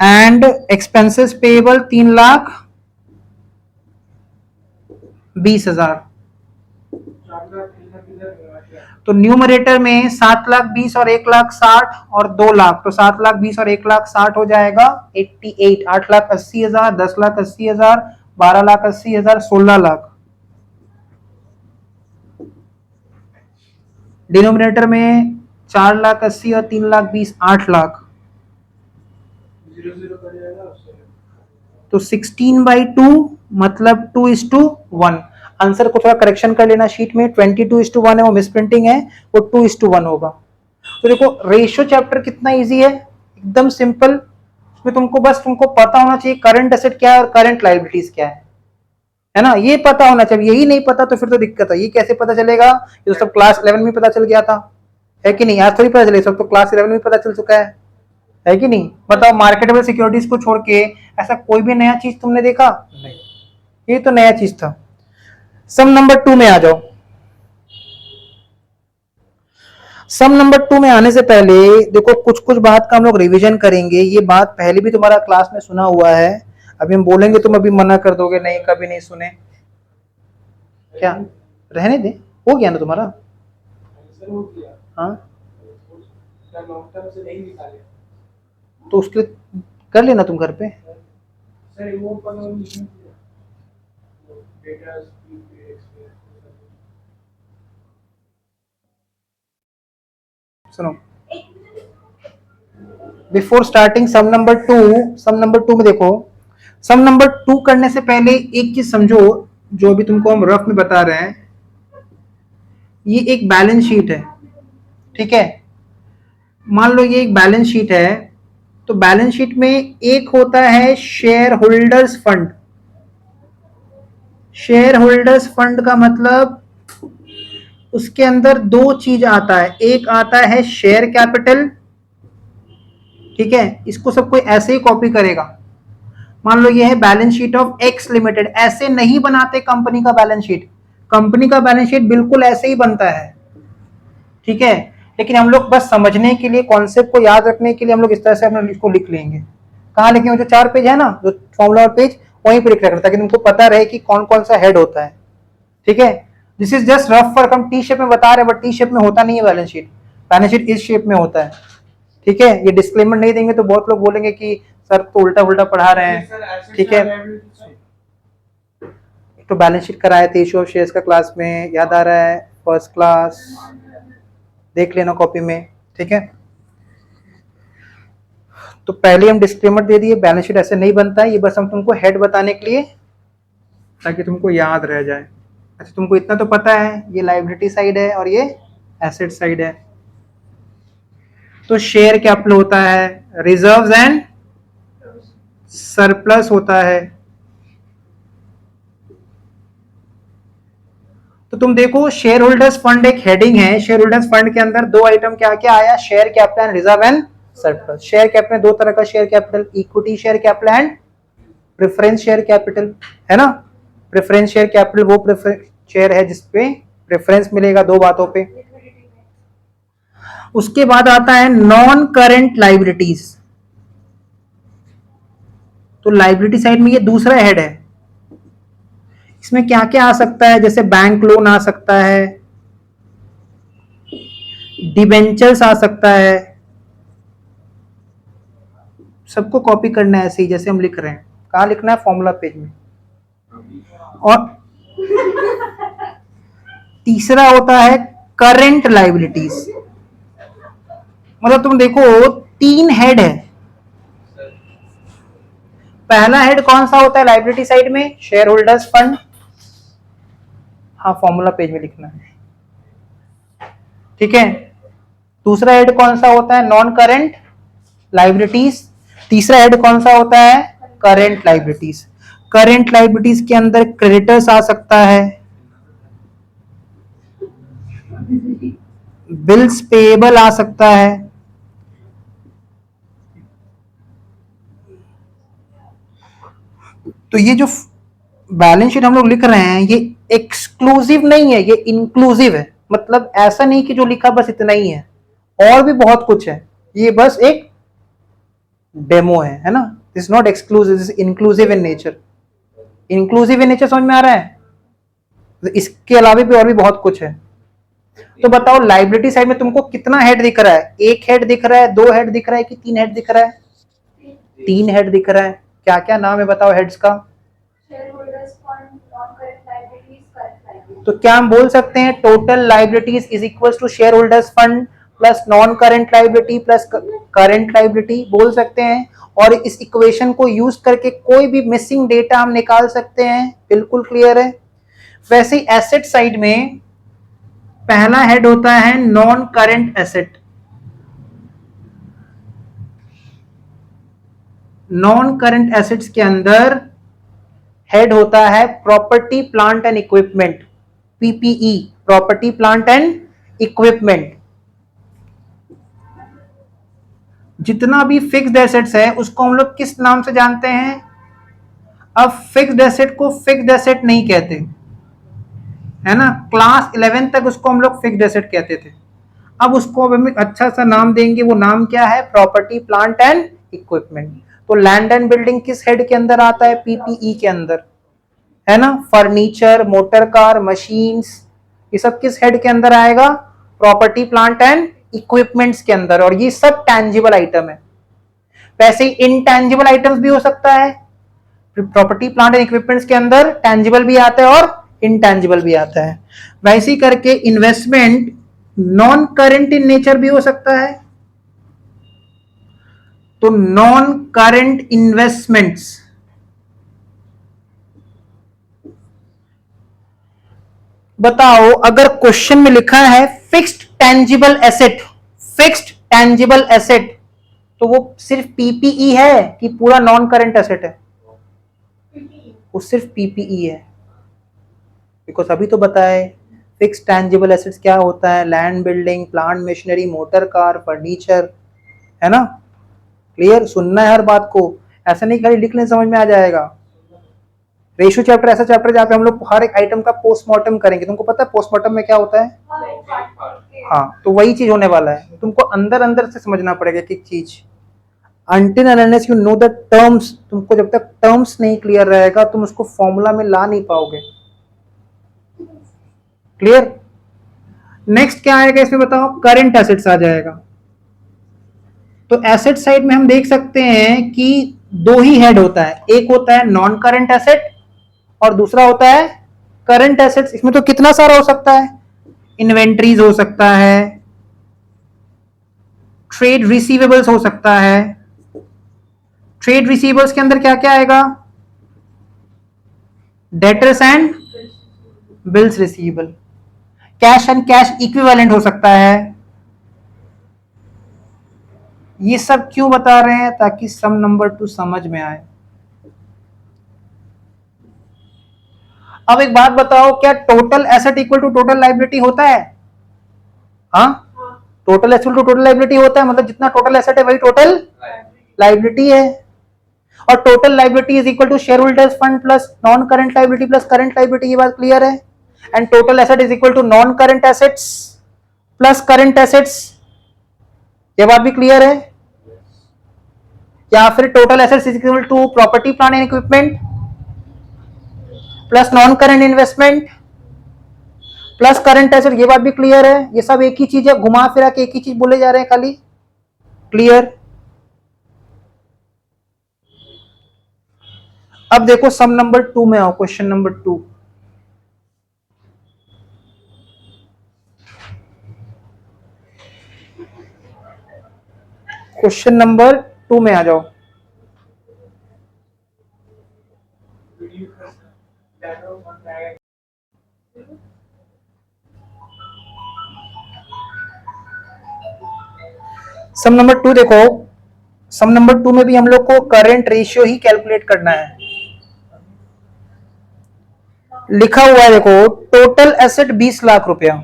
Speaker 1: and expenses payable 3,20,000। तो न्यूमरेटर में 7,20,000 और 1,60,000 और 2 लाख, तो 7,20,000 और 1,60,000 हो जाएगा 88। 8,80,000, 10,80,000, 12,80,000, 16 लाख। डिनोमिनेटर में 4,80,000 और 3,20,000 8 लाख, तो 16/2 मतलब 2:1। आंसर को थोड़ा करेक्शन कर लेना शीट में, 22:1 है, वो मिसप्रिंटिंग है, वो 2:1 होगा। तो देखो रेशियो चैप्टर कितना इजी है, एकदम सिंपल। उसमें तुमको पता होना चाहिए करंट एसेट क्या है और करंट लायबिलिटीज क्या है ना, ये पता होना चाहिए। यही नहीं पता तो फिर तो दिक्कत है। ये कैसे पता चलेगा? ये तो सब क्लास 11 में पता चल गया था, है कि नहीं? आज थोड़ी पता चले, सब तो क्लास 11 में पता चल चुका है कि नहीं? बताओ, मार्केटेबल सिक्योरिटीज को छोड़ के ऐसा कोई भी नया चीज तुमने देखा? नहीं, ये तो नया चीज था। सम नंबर 2 में आ जाओ। सम नंबर 2 में आने से पहले देखो कुछ कुछ बात का हम लोग रिवीजन करेंगे। ये बात पहले भी तुम्हारा क्लास में सुना हुआ है, अभी हम बोलेंगे तुम अभी मना कर दोगे नहीं कभी नहीं सुने। क्या रहने दे, हो गया ना तुम्हारा।
Speaker 3: सर वो किया
Speaker 1: हाँ
Speaker 3: लॉन्ग टर्म से नहीं निकाले
Speaker 1: तो उसके लिए कर लेना तुम घर पे।
Speaker 3: सर वो पर नहीं किया डेटा
Speaker 1: सुनो, बिफोर स्टार्टिंग सम नंबर टू में देखो, सम नंबर टू करने से पहले एक चीज समझो, जो अभी तुमको हम रफ में बता रहे हैं, ये एक बैलेंस शीट है, ठीक है। मान लो ये एक बैलेंस शीट है, तो बैलेंस शीट में एक होता है share holders fund. Share holders fund का मतलब उसके अंदर दो चीज आता है, एक आता है शेयर कैपिटल, ठीक है, इसको सब कोई ऐसे ही कॉपी करेगा। मान लो ये है balance sheet of x limited, ऐसे नहीं बनाते कंपनी का बैलेंस शीट। कंपनी का बैलेंस शीट बिल्कुल ऐसे ही बनता है, ठीक है। लेकिन हम लोग बस समझने के लिए, कॉन्सेप्ट को याद रखने के लिए हम लोग इस तरह से हम इसको लिख लेंगे। कहाँ लिखेंगे, जो 4 पेज है ना, जो फॉर्मूला और पेज, वहीं पर लिख रखना, ताकि तुमको पता रहे कि कौन कौन सा हेड होता है, ठीक है। This is just rough work, हम टी शेप में बता रहे हैं, बट टी शेप में होता नहीं है बैलेंस शीट। बैलेंस शीट इस शेप में होता है, ठीक है। ये डिस्क्लेमर नहीं देंगे तो बहुत लोग बोलेंगे कि सर तो उल्टा उल्टा पढ़ा रहे हैं, ठीक है। तो बैलेंस शीट कराए थे इशू ऑफ शेयर्स का क्लास में, याद आ रहा है, फर्स्ट क्लास, देख लेना कॉपी में, ठीक है। तो पहले हम डिस्क्लेमर दे दिए, बैलेंस शीट ऐसे नहीं बनता है, ये बस हम तुमको हेड बताने के लिए, ताकि तुमको याद रह जाए। अच्छा तुमको इतना तो पता है, ये लायबिलिटी साइड है और ये एसेट साइड है। तो शेयर कैपिटल होता है, रिजर्व्स एंड सरप्लस होता है। तो तुम देखो शेयर होल्डर्स फंड एक हेडिंग है, शेयर होल्डर्स फंड के अंदर दो आइटम क्या क्या आया, share capital and reserve and surplus. Share capital में दो तरह का share capital, equity share capital and preference share capital, है ना। प्रेफरेंस शेयर कैपिटल वो प्रेफरेंस शेयर है जिसपे प्रेफरेंस मिलेगा दो बातों पे। उसके बाद आता है नॉन करेंट लाइबिलिटीज। तो लाइबिलिटी साइड में ये दूसरा हेड है, इसमें क्या क्या आ सकता है, जैसे बैंक लोन आ सकता है, डिबेंचर्स आ सकता है। सबको कॉपी करना है ऐसे ही जैसे हम लिख रहे हैं। कहाँ लिखना है, फॉर्मूला पेज में। और तीसरा होता है करेंट लाइबिलिटीज। मतलब तुम देखो 3 हेड है। पहला हेड कौन सा होता है लाइबिलिटी साइड में, शेयर होल्डर्स फंड, हाँ फॉर्मूला पेज में लिखना है, ठीक है। दूसरा हेड कौन सा होता है, नॉन करेंट लाइबिलिटीज। तीसरा हेड कौन सा होता है, करेंट लाइबिलिटीज। करेंट लाइबिलिटीज के अंदर क्रेडिटर्स आ सकता है, बिल्स पेएबल आ सकता है, तो ये जो बैलेंस शीट हम लोग लिख रहे हैं ये एक्सक्लूसिव नहीं है, ये इंक्लूसिव है। मतलब ऐसा नहीं कि जो लिखा बस इतना ही है, और भी बहुत कुछ है, ये बस एक डेमो है ना। This not exclusive, this inclusive in nature. Inclusive in nature समझ में आ रहा है, इसके अलावा भी और भी बहुत कुछ है। तो बताओ लाइबिलिटी साइड में तुमको कितना हेड दिख रहा है, एक हेड दिख रहा है, 2 हेड दिख रहा है कि 3 हेड दिख रहा है, 3 हेड दिख रहा है। क्या क्या नाम है बताओ हेड्स का। तो क्या हम बोल सकते हैं total liabilities is equal to share holders fund plus non current liability plus current liability, बोल सकते हैं। और इस इक्वेशन को यूज करके कोई भी मिसिंग डेटा हम निकाल सकते हैं, बिल्कुल क्लियर है। वैसे ही एसेट साइड में पहला हेड होता है non current asset. Non current assets के अंदर हेड होता है property plant and equipment, PPE, property plant and equipment. जितना भी फिक्स्ड एसेट्स है उसको हम लोग किस नाम से जानते हैं। अब फिक्स्ड एसेट को फिक्स्ड एसेट नहीं कहते, है ना। क्लास 11 तक उसको हम लोग फिक्स्ड एसेट कहते थे। अब उसको हम अच्छा सा नाम देंगे, वो नाम क्या है, प्रॉपर्टी प्लांट एंड इक्विपमेंट। तो लैंड एंड बिल्डिंग किस हेड के अंदर आता है, पीपीई के अंदर, है ना, फर्नीचर, मोटर कार, मशीन्स, ये सब किस हेड के अंदर आएगा, प्रॉपर्टी प्लांट एंड इक्विपमेंट्स के अंदर, और ये सब टैंजिबल आइटम है। वैसे ही इनटैंजिबल आइटम्स भी हो सकता है, प्रॉपर्टी प्लांट एंड इक्विपमेंट्स के अंदर टैंजिबल भी आता है और इनटैंजिबल भी आता है। वैसे ही करके investment non current in nature भी हो सकता है। तो नॉन करंट इन्वेस्टमेंट्स, बताओ अगर क्वेश्चन में लिखा है fixed tangible asset, fixed tangible asset, तो वो सिर्फ पीपीई है कि पूरा नॉन करंट एसेट है? वो सिर्फ पीपीई है, बिकॉज अभी तो बताए फिक्स्ड टेंजिबल एसेट्स क्या होता है, land, building, plant, machinery, motor car, furniture, है ना। क्लियर, सुनना है हर बात को, ऐसा नहीं खाली लिख लें समझ में आ जाएगा। रेशियो चैप्टर ऐसा चैप्टर जहाँ पे हम लोग हर एक आइटम का पोस्टमार्टम करेंगे। तुमको पता है पोस्टमार्टम में क्या होता है? हाँ, तो वही चीज होने वाला है, तुमको अंदर अंदर से समझना पड़ेगा एक एक चीज। Until and unless you know the terms, तुमको जब तक टर्म्स नहीं क्लियर रहेगा तुम उसको फॉर्मूला में ला नहीं पाओगे। क्लियर। नेक्स्ट क्या आएगा इसमें बताओ, करंट एसेट्स आ जाएगा। तो एसेट साइड में हम देख सकते हैं कि दो ही हेड होता है, एक होता है नॉन करंट एसेट और दूसरा होता है करंट एसेट्स। इसमें तो कितना सारा हो सकता है, इन्वेंट्रीज हो सकता है, ट्रेड रिसीवेबल्स हो सकता है। ट्रेड रिसीवेबल्स के अंदर क्या क्या आएगा, debtors and bills receivable. Cash and cash equivalent हो सकता है। ये सब क्यों बता रहे हैं, ताकि सम नंबर 2 समझ में आए। अब एक बात बताओ, क्या total asset equal to total liability होता है? हाँ, total asset to total liability होता है, मतलब जितना टोटल एसेट है वही टोटल लायबिलिटी है। और total liability is equal to share holders fund plus non current liability plus current liability, ये बात क्लियर है। And total asset is equal to non current assets plus current assets, ये बात भी क्लियर है। या फिर total assets is equal to property plant and equipment plus non current investment plus current asset, ये बात भी क्लियर है। ये सब एक ही चीज है, घुमा फिरा के एक ही चीज बोले जा रहे हैं खाली। क्लियर। अब देखो सम नंबर 2 में आओ, क्वेश्चन नंबर 2। क्वेश्चन नंबर 2 में आ जाओ। सम नंबर 2 देखो, सम नंबर 2 में भी हम लोग को करंट रेशियो ही कैलकुलेट करना है। लिखा हुआ है देखो, टोटल एसेट 20 लाख रुपया।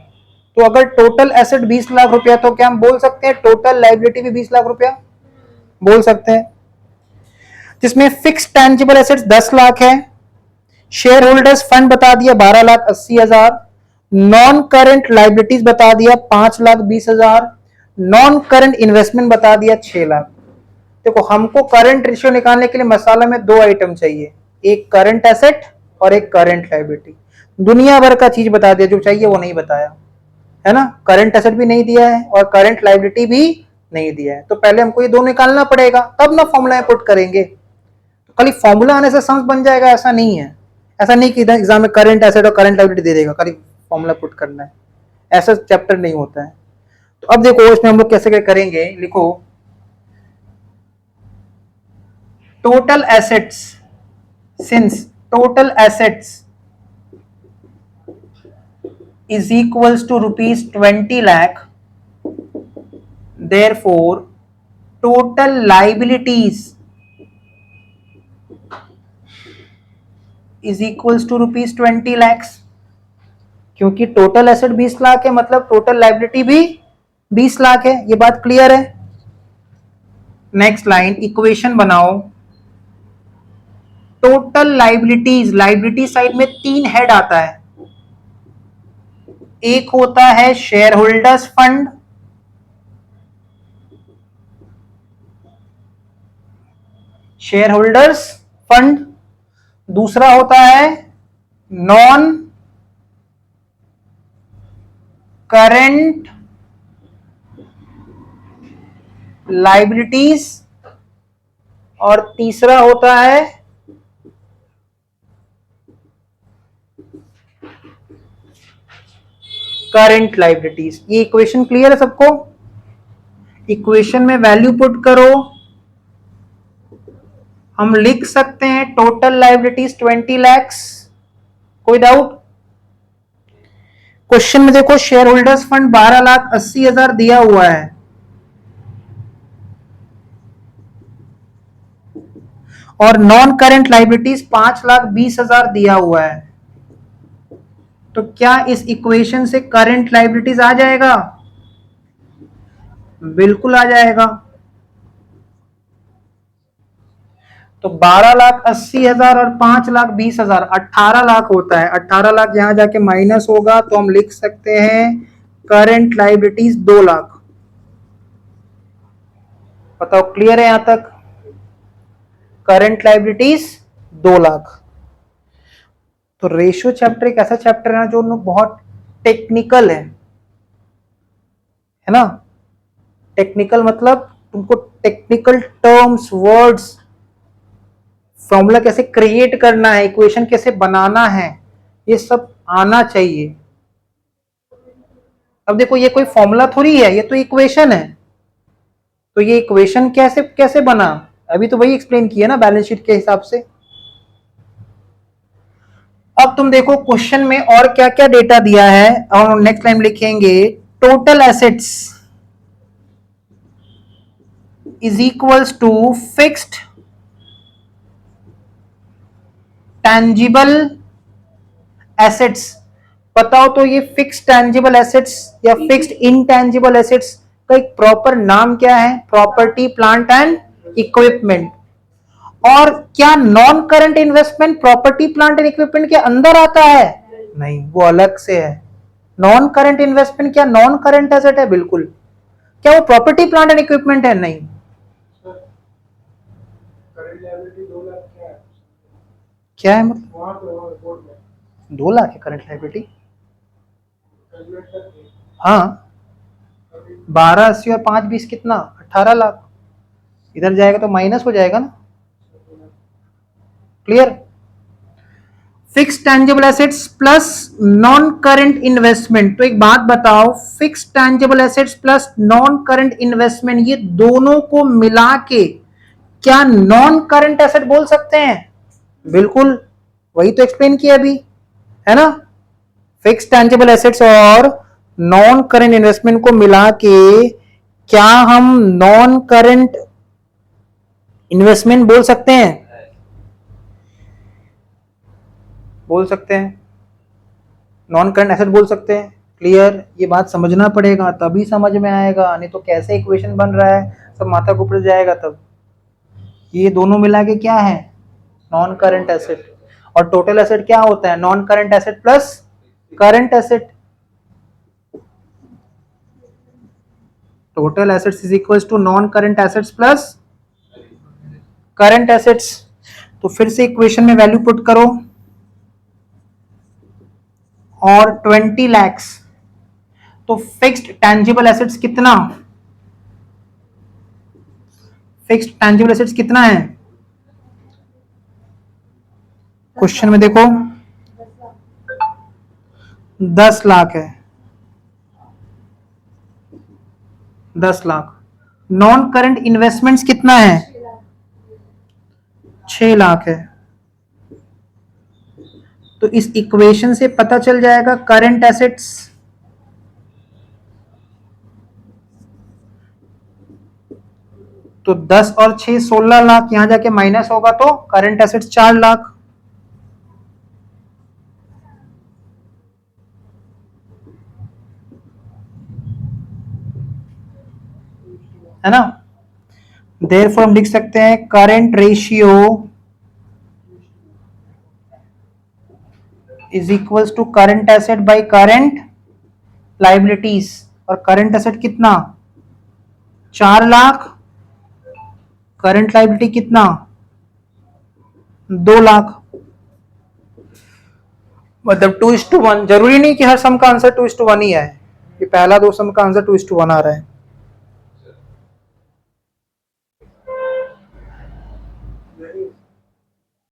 Speaker 1: तो अगर टोटल एसेट 20 लाख रुपया, तो क्या हम बोल सकते हैं टोटल लायबिलिटी भी 20 लाख रुपया? बोल सकते हैं। जिसमें फिक्स टेंजिबल एसेट्स 10 लाख है, शेयर होल्डर्स फंड बता दिया 12,80,000, नॉन करंट लायबिलिटीज बता दिया 5,20,000, नॉन करंट इन्वेस्टमेंट बता दिया 6 लाख। देखो हमको करंट रेशियो निकालने के लिए मसाला में 2 आइटम चाहिए, एक करंट एसेट और एक करंट लायबिलिटी। दुनिया भर का चीज बता दिया, जो चाहिए वो नहीं बताया, है ना। करंट एसेट भी नहीं दिया है और करंट लायबिलिटी भी नहीं दिया है। तो पहले हमको ये दो निकालना पड़ेगा, तब ना फॉर्मूला में पुट करेंगे। तो खाली फॉर्मूला आने से सम्स बन जाएगा ऐसा नहीं है। ऐसा नहीं कि एग्जाम में करंट एसेट और करंट लायबिलिटी दे देगा, खाली फॉर्मूला पुट करना है, ऐसा चैप्टर नहीं होता है। तो अब देखो इसमें हम लोग कैसे करेंगे, लिखो total assets, since total assets is equals to rupees 20 lakh, therefore total liabilities is equals to rupees 20 lakhs। क्योंकि टोटल एसेट 20 लाख है, मतलब टोटल लायबिलिटी भी 20 लाख है, ये बात क्लियर है। नेक्स्ट लाइन, इक्वेशन बनाओ। टोटल लायबिलिटीज, लायबिलिटी साइड में 3 हेड आता है, एक होता है share holders fund, share holders fund, दूसरा होता है नॉन करंट लाइबिलिटीज, और तीसरा होता है करंट लाइबिलिटीज। ये इक्वेशन क्लियर है सबको? इक्वेशन में वैल्यू पुट करो, हम लिख सकते हैं टोटल लाइबिलिटीज 20 lakhs। कोई डाउट? क्वेश्चन में देखो, शेयर होल्डर्स फंड 12,80,000 दिया हुआ है, और नॉन करंट लाइबिलिटीज 5,20,000 दिया हुआ है। तो क्या इस इक्वेशन से करंट लाइबिलिटीज आ जाएगा? बिल्कुल आ जाएगा। तो 12,80,000 और 5,20,000 18 लाख होता है। 18 लाख यहां जाके माइनस होगा, तो हम लिख सकते हैं करंट लाइबिलिटीज 2 लाख। बताओ, क्लियर है यहां तक? Current liabilities 2 lakh. तो रेशियो चैप्टर एक ऐसा चैप्टर है ना जो बहुत टेक्निकल है ना? टेक्निकल मतलब तुमको टेक्निकल टर्म्स, वर्ड्स, फॉर्मूला कैसे क्रिएट करना है, इक्वेशन कैसे बनाना है, ये सब आना चाहिए। अब देखो, ये कोई फॉर्मूला थोड़ी है, ये तो इक्वेशन है। तो ये इक्वेशन कैसे कैसे बना, अभी तो वही एक्सप्लेन किया ना बैलेंस शीट के हिसाब से। अब तुम देखो क्वेश्चन में और क्या क्या डेटा दिया है, और नेक्स्ट टाइम लिखेंगे total assets is equals to fixed tangible assets. बताओ तो ये फिक्स्ड टैंजिबल एसेट्स या फिक्स्ड इनटैंजिबल एसेट्स का एक प्रॉपर नाम क्या है? Property, plant and equipment. और क्या non current investment property, plant and equipment के अंदर आता है? नहीं, वो अलग से है। नॉन करंट इन्वेस्टमेंट क्या नॉन करंट एसेट है? बिल्कुल। क्या वो प्रॉपर्टी, प्लांट एंड इक्विपमेंट है? नहीं।
Speaker 3: करंट लायबिलिटी 2 लाख क्या है?
Speaker 1: क्या है मतलब?
Speaker 3: वहां पे रिपोर्ट में
Speaker 1: 2 लाख है करंट लाइबिलिटी।
Speaker 3: कैलकुलेट करके
Speaker 1: हाँ, 12,80 और 5,20 कितना? 18 लाख। इधर जाएगा तो माइनस हो जाएगा ना। Clear? Fixed tangible assets plus non current investment. तो एक बात बताओ, fixed tangible assets plus non current investment, ये दोनों को मिला के क्या नॉन करंट एसेट बोल सकते हैं? बिल्कुल, वही तो एक्सप्लेन किया अभी, है ना? फिक्स्ड टैंजिबल एसेट्स और नॉन करंट इन्वेस्टमेंट को मिला के क्या हम नॉन करंट इन्वेस्टमेंट बोल सकते हैं? बोल सकते हैं, नॉन करंट एसेट बोल सकते हैं। क्लियर? ये बात समझना पड़ेगा, तभी समझ में आएगा, नहीं तो कैसे इक्वेशन बन रहा है सब माथा ऊपर जाएगा तब। ये दोनों मिला के क्या है? Non current asset. और टोटल एसेट क्या होता है? Non current asset plus current asset. Total assets is equal to non current assets plus current assets. तो फिर से इक्वेशन में वैल्यू पुट करो, और 20 lakhs। तो फिक्स्ड टैंजिबल एसेट्स कितना? फिक्स्ड टैंजिबल एसेट्स कितना है? क्वेश्चन में देखो 10 लाख है। 10 लाख। नॉन करंट इन्वेस्टमेंट्स कितना है? 6 लाख है। तो इस इक्वेशन से पता चल जाएगा करंट एसेट्स तो 10 और 6 16 लाख, यहां जाके माइनस होगा तो करंट एसेट्स 4 लाख। है ना? देयरफॉर हम लिख सकते हैं current ratio is equals to current asset by current liabilities. और करंट एसेट कितना? 4 लाख। करंट लाइबिलिटी कितना? 2 लाख। मतलब 2:1, जरूरी नहीं कि हर सम का आंसर 2:1 ही है। ये पहला दो सम का आंसर 2:1 आ रहा है।
Speaker 3: नहीं